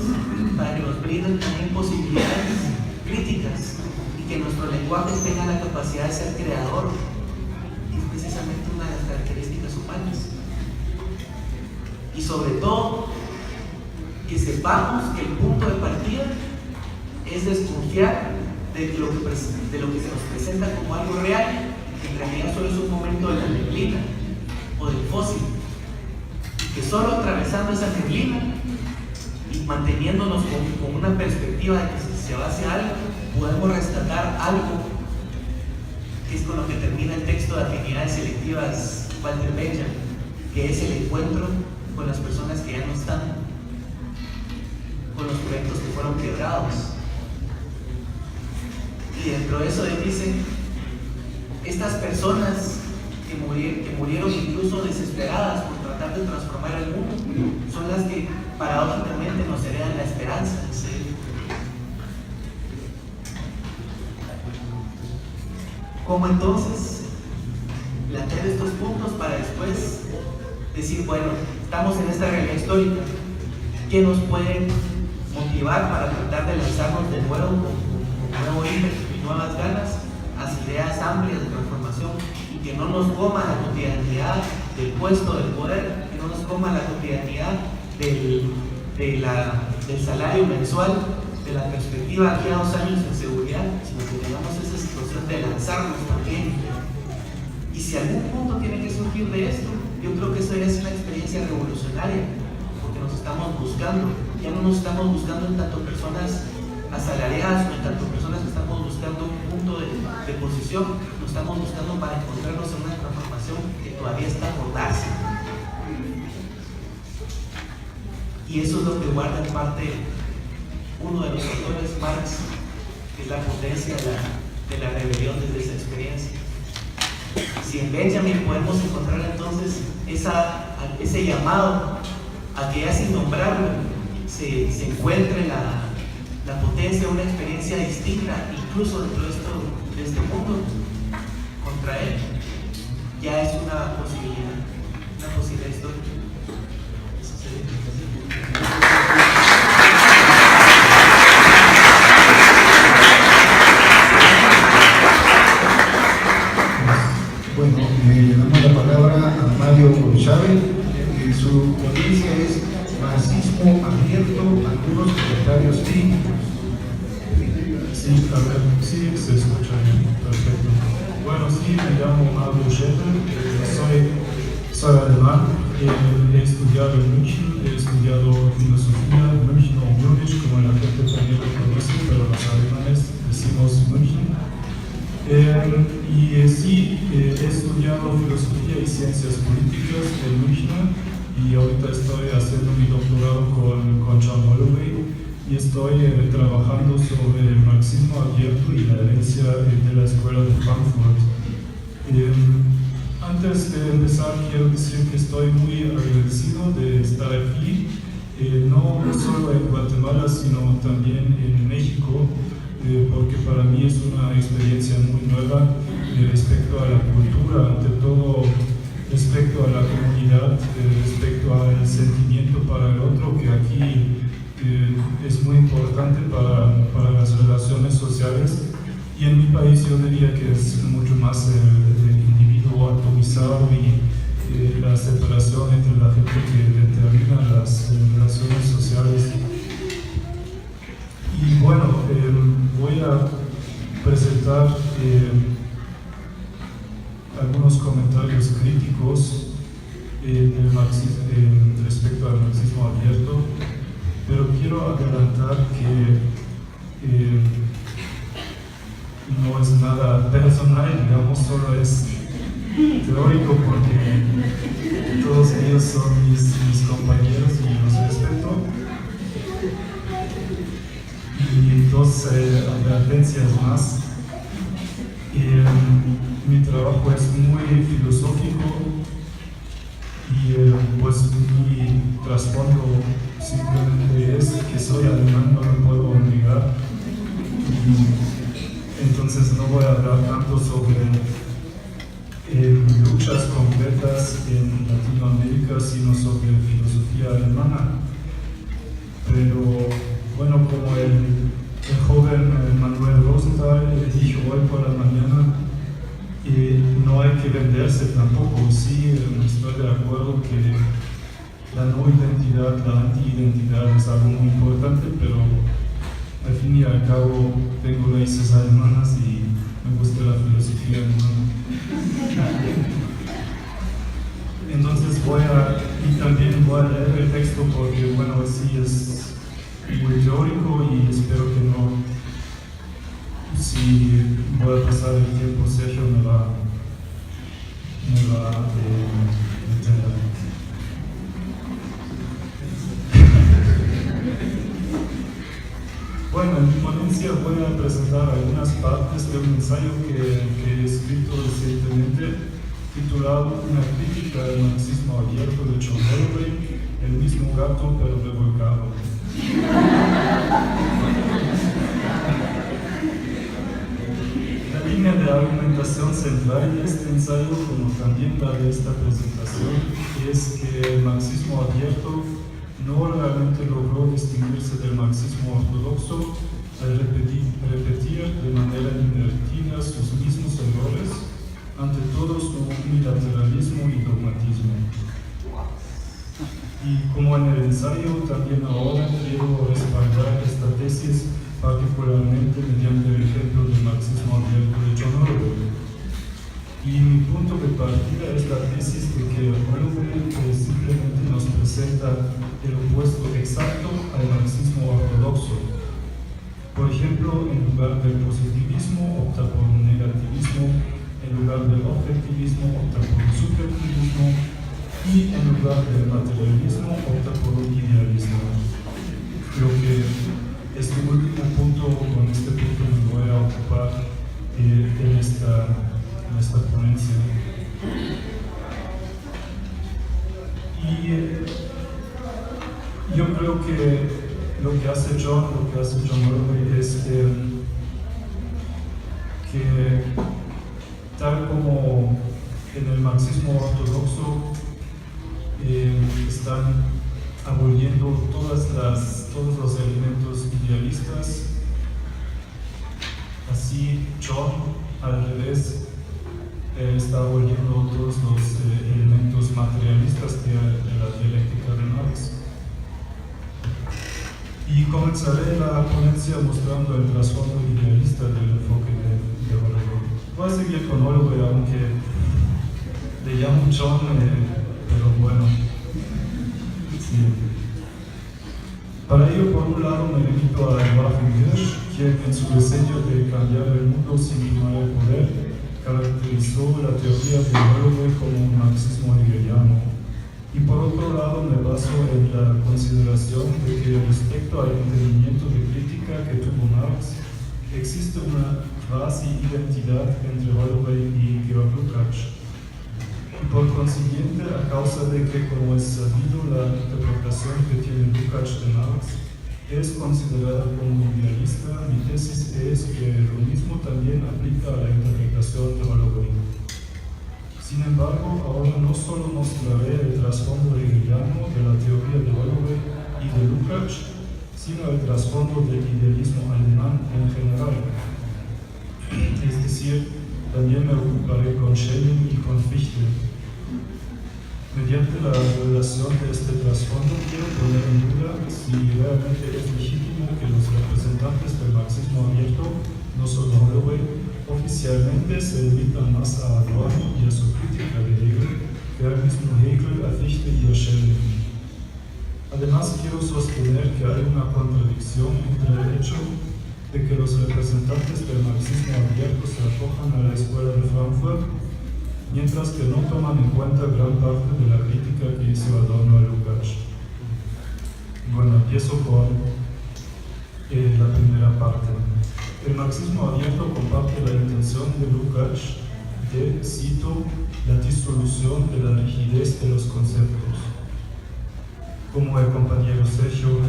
para que nos brinden también posibilidades críticas y que nuestro lenguaje tenga la capacidad de ser creador? Es precisamente una de las características humanas. Y sobre todo, que sepamos que el punto de partida es desconfiar de lo que se nos presenta como algo real, que en realidad solo es un momento de la neblina o del fósil, y que solo atravesando esa neblina y manteniéndonos con una perspectiva de que se va hacia algo, podemos rescatar algo, que es con lo que termina el texto de Afinidades Selectivas Walter Benjamin, que es el encuentro con las personas que ya no están, con los proyectos que fueron quebrados. Y dentro de eso él dice, estas personas que murieron incluso desesperadas por tratar de transformar el mundo, son las que paradójicamente nos heredan la esperanza. ¿Sí? ¿Cómo entonces plantear estos puntos para después decir, bueno, estamos en esta realidad histórica, ¿qué nos puede motivar para tratar de lanzarnos de nuevo con nuevo ímpetu y nuevas ganas hacia ideas amplias de transformación y que no nos coma la cotidianidad del puesto del poder, que no nos coma la cotidianidad del salario mensual, de la perspectiva aquí a 2 años en seguridad, sino que tengamos esa situación de lanzarnos también? Y si algún punto tiene que surgir de esto, yo creo que eso es una experiencia revolucionaria, porque nos estamos buscando, ya no nos estamos buscando en tanto personas asalariadas o en tanto personas que estamos buscando un punto de posición, lo estamos buscando para encontrarnos en una transformación que todavía está por darse. Y eso es lo que guarda en parte uno de los autores, Marx, que es la potencia de la rebelión desde esa experiencia. Si en Benjamin podemos encontrar entonces ese llamado a que ya sin nombrarlo se encuentre la potencia de una experiencia distinta, incluso dentro de este mundo, contra él, ya es una posibilidad histórica. Eso sería. Bueno, le damos la palabra a Mario Chávez. Su ponencia es Marxismo Abierto, algunos comentarios críticos. Sí, a ver, sí, se escucha bien, perfecto. Bueno, sí, me llamo Mario Schäfer, soy alemán, he estudiado en München, he estudiado filosofía en München o Múnich, como la gente también lo conoce, pero los alemanes decimos München. Sí, he estudiado filosofía y ciencias políticas en München y ahorita estoy haciendo mi doctorado con John Holloway y estoy trabajando sobre el marxismo abierto y la herencia de la escuela de Frankfurt. Antes de empezar, quiero decir que estoy muy agradecido de estar aquí, no solo en Guatemala, sino también en México, porque para mí es una experiencia muy nueva respecto a la cultura, ante todo respecto a la comunidad, respecto al sentimiento para el otro, que aquí es muy importante para las relaciones sociales. Y en mi país yo diría que es mucho más el individuo atomizado y la separación entre la gente que determina las relaciones sociales. Y bueno, voy a presentar algunos comentarios críticos respecto al marxismo abierto, pero quiero adelantar que no es nada personal, digamos, solo es teórico, porque todos ellos son mis compañeros y los respeto. Y dos advertencias más. Mi trabajo es muy filosófico y pues mi trasfondo simplemente es que soy alemán, no lo puedo negar. Entonces no voy a hablar tanto sobre luchas concretas en Latinoamérica, sino sobre filosofía alemana. Pero bueno, como el joven Manuel Rosenthal dijo hoy por la mañana, no hay que venderse tampoco. Sí, estoy de acuerdo que la no identidad, la anti-identidad es algo muy importante, pero al fin y al cabo tengo raíces alemanas y me gusta la filosofía alemana. Entonces también voy a leer el texto porque, bueno, sí es muy teórico y espero que no, si voy a pasar el tiempo, Sergio me va a detener. Bueno, bueno, en mi ponencia voy a presentar algunas partes de un ensayo que he escrito recientemente titulado Una crítica al marxismo abierto de John Holloway, el mismo gato pero revolcado. La línea de argumentación central de este ensayo, como también la de esta presentación, es que el marxismo abierto no realmente logró distinguirse del marxismo ortodoxo al repetir de manera invertida sus mismos errores, ante todo su unilateralismo y dogmatismo. Y como en el ensayo, también ahora quiero respaldar esta tesis particularmente mediante el ejemplo del marxismo abierto de John Holloway. Y mi punto de partida es la tesis de que Holloway simplemente nos presenta el opuesto exacto al marxismo ortodoxo. Por ejemplo, en lugar del positivismo opta por un negativismo, en lugar del objetivismo opta por un subjetivismo y en lugar del materialismo opta por un idealismo. Creo que este último punto, con este punto me voy a ocupar en esta ponencia. Y yo creo que lo que hace John Holloway es que tal como en el marxismo ortodoxo están aboliendo todos los elementos idealistas, así John al revés está aboliendo todos los elementos materialistas de la dialéctica de Marx. Y comenzaré la ponencia mostrando el trasfondo idealista del enfoque de Holloway. Voy a seguir con Holloway, aunque le llamo John, pero bueno. Sí. Para ello, por un lado, me remito a Joachim Hirsch, quien en su diseño de cambiar el mundo sin tomar el poder, caracterizó la teoría de Holloway como un marxismo hegeliano. Y por otro lado me baso en la consideración de que respecto al entendimiento de crítica que tuvo Marx, existe una quasi identidad entre Holloway y Georg Lukács. Y por consiguiente, a causa de que, como es sabido, la interpretación que tiene Lukács de Marx es considerada como idealista, mi tesis es que lo mismo también aplica a la interpretación de Holloway. Sin embargo, ahora no solo mostraré el trasfondo hegeliano de la teoría de Holloway y de Lukács, sino el trasfondo del idealismo alemán en general. Es decir, también me ocuparé con Schelling y con Fichte. Mediante la revelación de este trasfondo, quiero poner en duda si realmente es legítimo que los representantes del marxismo abierto, no solo Holloway, oficialmente se dedican más a Adorno y a su crítica de Hegel que al mismo Hegel, a Fichte y a Schelling. Además, quiero sostener que hay una contradicción entre el hecho de que los representantes del marxismo abierto se acojan a la escuela de Frankfurt, mientras que no toman en cuenta gran parte de la crítica que hizo Adorno a Lukács. Bueno, empiezo con la primera parte. El marxismo abierto comparte la intención de Lukács de, cito, la disolución de la rigidez de los conceptos. Como el compañero Sergio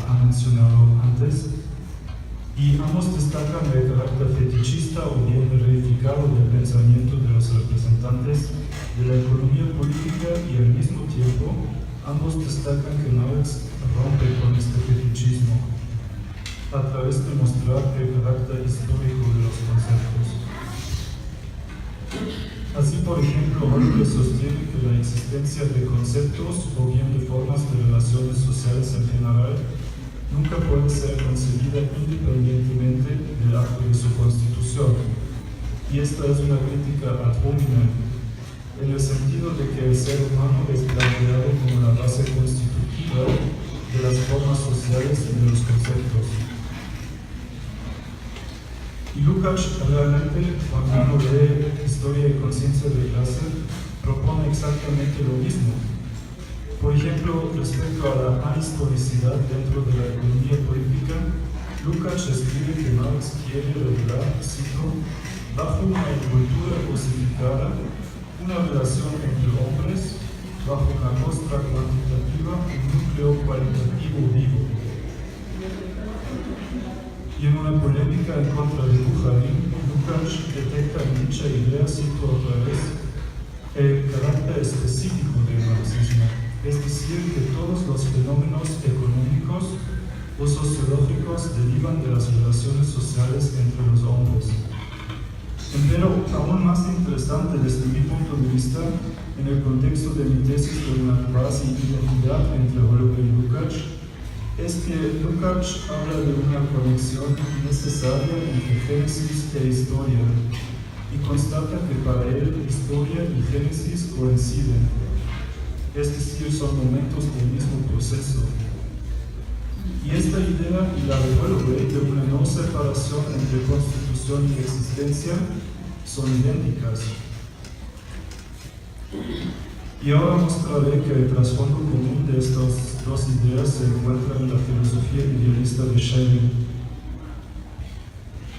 ha mencionado antes, y ambos destacan el carácter fetichista o bien reificado del pensamiento de los representantes de la economía política y al mismo tiempo ambos destacan que Marx rompe con este fetichismo a través de mostrar el carácter histórico de los conceptos. Así, por ejemplo, Holloway sostiene que la existencia de conceptos o bien de formas de relaciones sociales en general nunca puede ser concebida independientemente del acto de su constitución. Y esta es una crítica ad hominem, en el sentido de que el ser humano es planteado como la base constitutiva de las formas sociales y de los conceptos. Y Lukács realmente, cuando uno lee Historia y Conciencia de Clase, propone exactamente lo mismo. Por ejemplo, respecto a la ahistoricidad dentro de la economía política, Lukács escribe que Marx quiere revelar, cito, bajo una cultura cosificada, una relación entre hombres, bajo una costra cuantitativa, un núcleo cualitativo vivo. Y en una polémica en contra de Bukharin, Lukács detecta en dicha idea, cito otra vez, el carácter específico del marxismo, es decir, que todos los fenómenos económicos o sociológicos derivan de las relaciones sociales entre los hombres. Pero aún más interesante desde mi punto de vista, en el contexto de mi tesis de una base identidad entre Holloway y Lukács, es que Lukács habla de una conexión necesaria entre génesis e historia y constata que para él historia y génesis coinciden, es decir, son momentos del mismo proceso. Y esta idea y la de Holloway de una no separación entre constitución y existencia son idénticas. Y ahora mostraré que el trasfondo común de estas dos ideas se encuentra en la filosofía idealista de Schelling.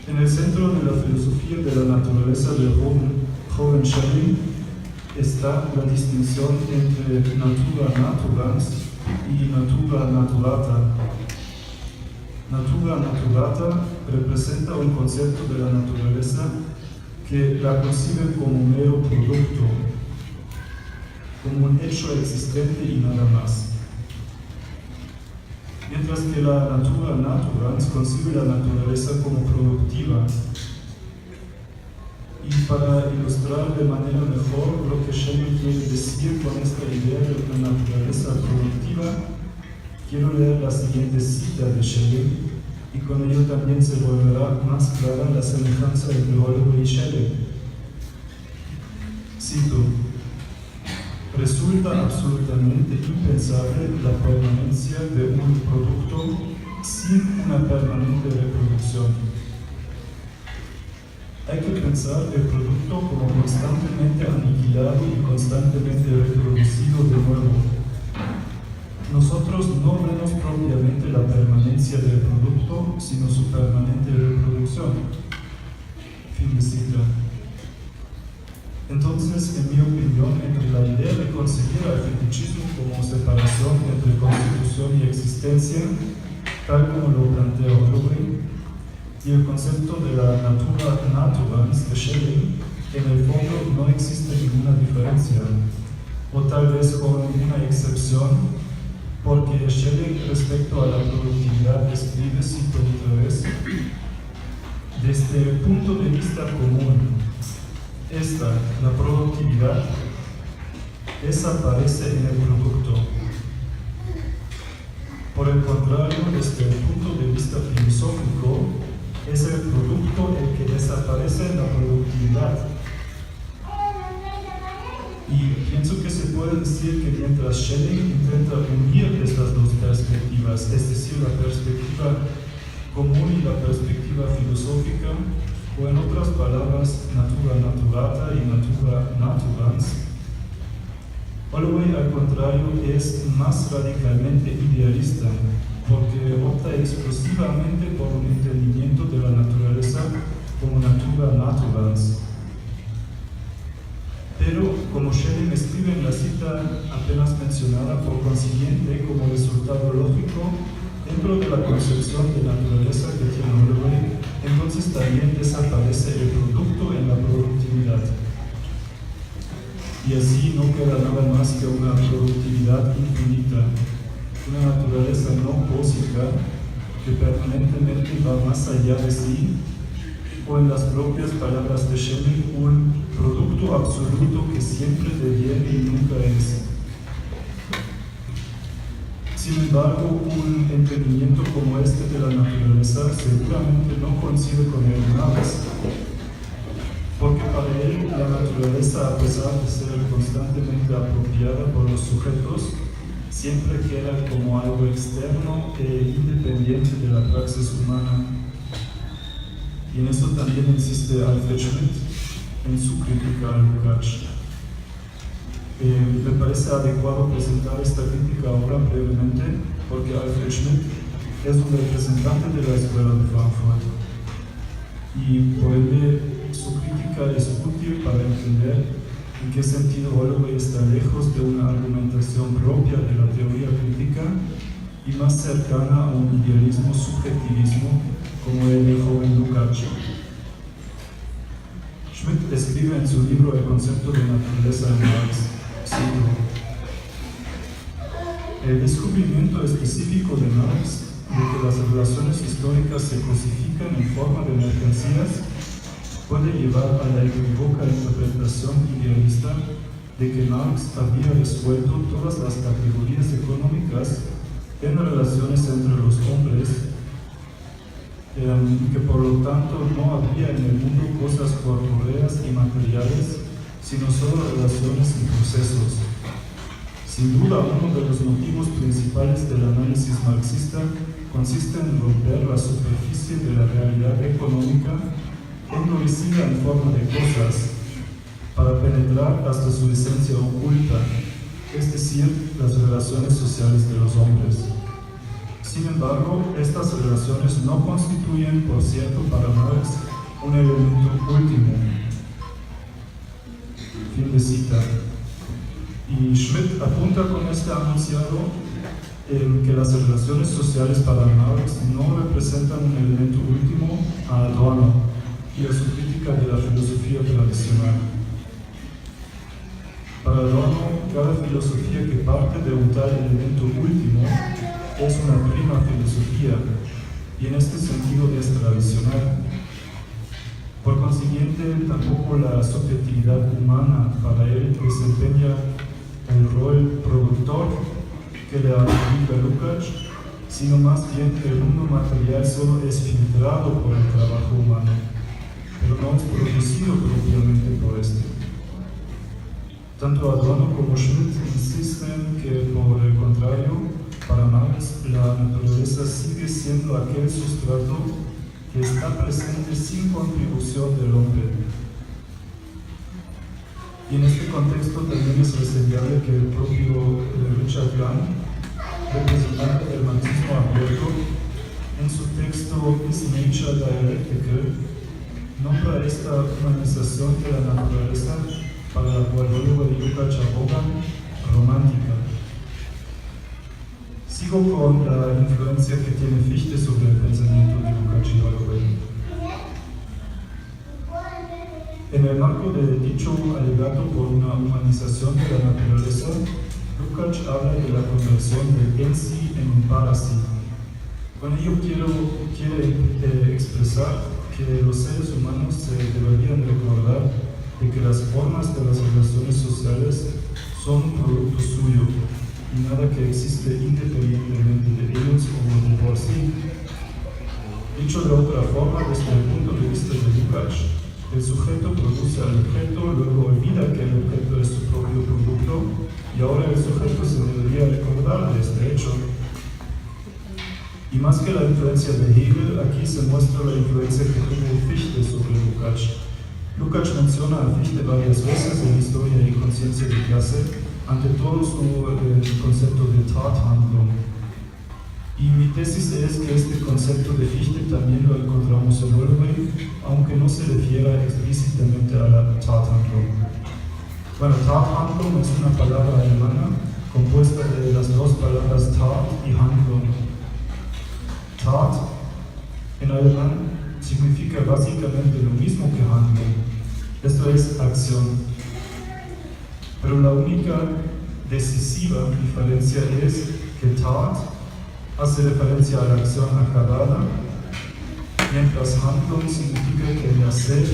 En el centro de la filosofía de la naturaleza del joven Schelling está la distinción entre natura naturans y natura naturata. Natura naturata representa un concepto de la naturaleza que la concibe como mero producto, como un hecho existente y nada más. Mientras que la natura naturans concibe la naturaleza como productiva. Y para ilustrar de manera mejor lo que Schelling quiere decir con esta idea de una naturaleza productiva, quiero leer la siguiente cita de Schelling, y con ello también se volverá más clara la semejanza entre Holloway y Schelling. Cito: resulta absolutamente impensable la permanencia de un producto sin una permanente reproducción. Hay que pensar el producto como constantemente aniquilado y constantemente reproducido de nuevo. Nosotros no vemos propiamente la permanencia del producto, sino su permanente reproducción. Fin de cita. Entonces, en mi opinión, entre la idea de concebir al fetichismo como separación entre constitución y existencia, tal como lo plantea Holloway, y el concepto de la natura naturans de Schelling, en el fondo no existe ninguna diferencia, o tal vez con una excepción, porque Schelling respecto a la productividad escribe, cito otra vez, desde el punto de vista común, esta, la productividad, desaparece en el producto. Por el contrario, desde el punto de vista filosófico, es el producto el que desaparece en la productividad. Y pienso que se puede decir que mientras Schelling intenta unir estas dos perspectivas, es decir, la perspectiva común y la perspectiva filosófica, o en otras palabras, natura naturata y natura naturans, Holloway, al contrario, es más radicalmente idealista, porque opta exclusivamente por un entendimiento de la naturaleza como natura naturans. Pero, como Schelling escribe en la cita apenas mencionada, por consiguiente, como resultado lógico, dentro de la concepción de naturaleza que tiene Holloway, entonces también desaparece el producto en la productividad. Y así no queda nada más que una productividad infinita, una naturaleza no pósica que permanentemente va más allá de sí, o en las propias palabras de Schelling, un producto absoluto que siempre deviene y nunca es. Sin embargo, un entendimiento como este de la naturaleza seguramente no coincide con él una vez, porque para él la naturaleza, a pesar de ser constantemente apropiada por los sujetos, siempre queda como algo externo e independiente de la praxis humana. Y en eso también insiste Alfred Schmitt en su crítica a Lukács. Me parece adecuado presentar esta crítica ahora brevemente, porque Alfred Schmitt es un representante de la Escuela de Frankfurt y por ende su crítica es útil para entender en qué sentido Holloway está lejos de una argumentación propia de la teoría crítica y más cercana a un idealismo subjetivismo como el del joven Lukács. Schmidt escribe en su libro El concepto de naturaleza de Marx, cito: el descubrimiento específico de Marx de que las relaciones históricas se cosifican en forma de mercancías puede llevar a la equívoca interpretación idealista de que Marx había resuelto todas las categorías económicas en relaciones entre los hombres y que por lo tanto no había en el mundo cosas corpóreas y materiales, sino solo relaciones y procesos. Sin duda, uno de los motivos principales del análisis marxista consiste en romper la superficie de la realidad económica endurecida en forma de cosas para penetrar hasta su esencia oculta, es decir, las relaciones sociales de los hombres. Sin embargo, estas relaciones no constituyen, por cierto, para Marx, un elemento último. Fin de cita. Y Schmidt apunta con este anunciado que las relaciones sociales para Marx no representan un elemento último a Adorno y a su crítica de la filosofía tradicional. Para Adorno, cada filosofía que parte de un tal elemento último es una prima filosofía y en este sentido es tradicional. Por consiguiente, tampoco la subjetividad humana para él desempeña el rol productor que le adjudica Lukács, sino más bien que el mundo material solo es filtrado por el trabajo humano, pero no es producido propiamente por este. Tanto Adorno como Schmidt insisten que, por el contrario, para Marx, la naturaleza sigue siendo aquel sustrato que está presente sin contribución del hombre. Y en este contexto también es reseñable que el propio Richard Lang, representante del marxismo abierto, en su texto Is Nature Dialectical, nombra esta humanización de la naturaleza para la cual Holloway y Lukács abogan romántica. Sigo con la influencia que tiene Fichte sobre el pensamiento de Lukács y Holloway. En el marco de dicho alegato por una humanización de la naturaleza, Lukács habla de la conversión del en sí en un para sí. Con ello quiere expresar que los seres humanos se deberían recordar de que las formas de las relaciones sociales son un producto suyo y nada que existe independientemente de ellos o de por sí. Dicho de otra forma, desde el punto de vista de Lukács, el sujeto produce al objeto, luego olvida que el objeto es su propio producto y ahora el sujeto se debería recordar de este hecho. Y más que la influencia de Hegel, aquí se muestra la influencia que tuvo Fichte sobre Lukács. Lukács menciona a Fichte varias veces en Historia y Conciencia de Clase, ante todo el concepto de Tathandlung. Y mi tesis es que este concepto de Fichte también lo encontramos en Holloway, aunque no se refiera explícitamente a la Tathandlung. Bueno, Tathandlung es una palabra alemana compuesta de las dos palabras Tat y Handlung. Tat, en alemán, significa básicamente lo mismo que Handlung, esto es acción. Pero la única decisiva diferencia es que Tat hace referencia a la acción acabada, mientras Handlung significa que el hacer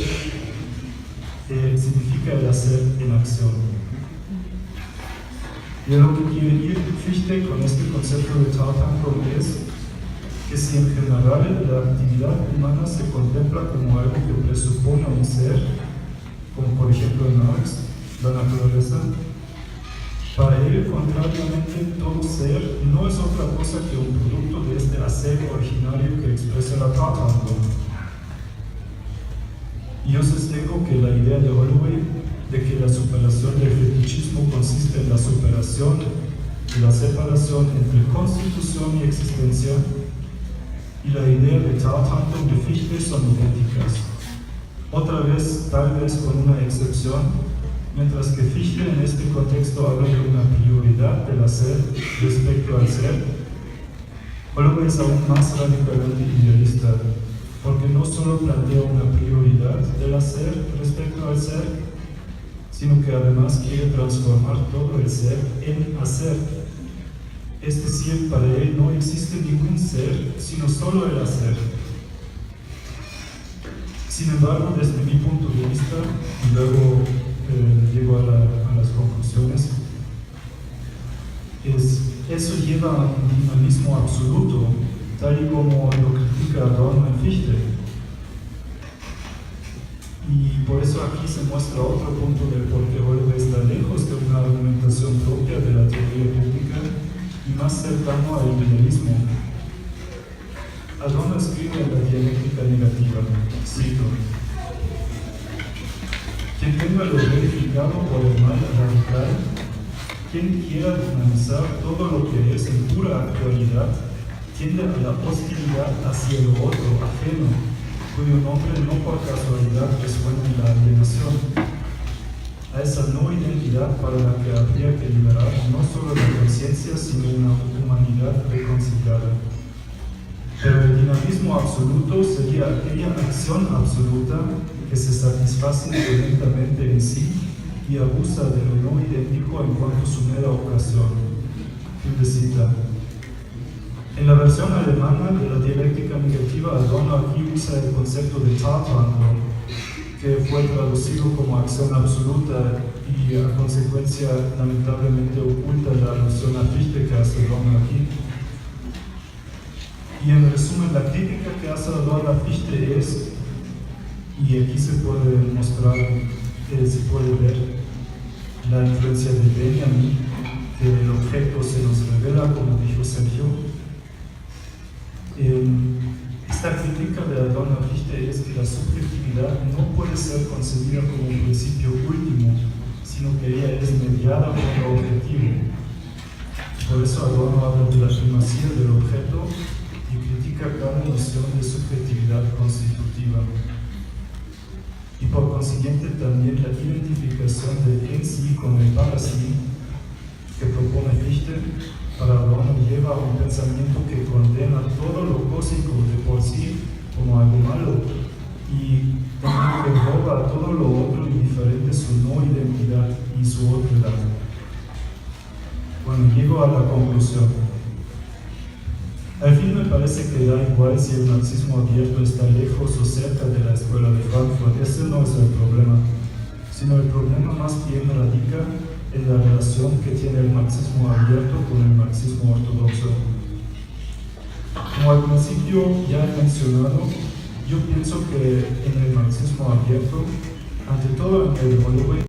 significa el hacer en acción. Y a lo que quiere ir Fichte con este concepto de Tathandlung es que si en general la actividad humana se contempla como algo que presupone un ser, como por ejemplo en Marx, la naturaleza, para él, contrariamente, todo ser no es otra cosa que un producto de este hacer originario que expresa la Tathandlung. Y yo sostengo que la idea de Holloway de que la superación del fetichismo consiste en la superación de la separación entre constitución y existencia y la idea de Tauthandlung de Fichte son idénticas. Otra vez, tal vez con una excepción, mientras que Fichte en este contexto habla de una prioridad del hacer respecto al ser, Holub es aún más radicalmente idealista, porque no solo plantea una prioridad del hacer respecto al ser, sino que además quiere transformar todo el ser en hacer. Es decir, para él no existe ningún ser, sino solo el hacer. Sin embargo, desde mi punto de vista, y luego llego a las conclusiones, eso lleva a un dinamismo absoluto, tal y como lo critica Adorno en Fichte. Y por eso aquí se muestra otro punto del por qué Holub está lejos de una argumentación propia de la teoría pública y más cercano al idealismo. Adorno escribe en la dialéctica negativa, cito: quien tenga lo verificado por el mal radical, quien quiera dinamizar todo lo que es en pura actualidad, tiende a la hostilidad hacia lo otro, ajeno, cuyo nombre no por casualidad resuena en la alienación, a esa no identidad para la que habría que liberar no solo la conciencia, sino una humanidad reconciliada. Pero el dinamismo absoluto sería aquella acción absoluta que se satisface violentamente en sí y abusa de lo no idéntico en cuanto su mera ocasión. Fin de cita. En la versión alemana de la dialéctica negativa, Adorno aquí usa el concepto de Tathandlung, que fue traducido como acción absoluta y a consecuencia lamentablemente oculta la alusión a Fichte que hace Adorno aquí. Y en resumen, la crítica que hace Adorno a Fichte es, y aquí se puede mostrar, se puede ver la influencia de Benjamin, que el objeto se nos revela, como dijo Sergio. Esta crítica de Adorno a Fichte es que la subjetividad no puede ser concebida como un principio último, sino que ella es mediada por lo objetivo. Por eso Adorno habla de la primacía del objeto y critica cada noción de subjetividad constitutiva. Y por consiguiente también la identificación del en sí con el para sí que propone Fichte, para Adorno lleva a un pensamiento que condena todo lo cósmico de por sí como algo malo y también que roba a todo lo otro indiferente su no identidad y su otredad. Bueno, llego a la conclusión. Al fin me parece que da igual si el marxismo abierto está lejos o cerca de la escuela de Frankfurt. Ese no es el problema, sino el problema más bien radica en la relación que tiene el marxismo abierto con el marxismo ortodoxo. Como al principio ya he mencionado, yo pienso que en el marxismo abierto, ante todo en el Holub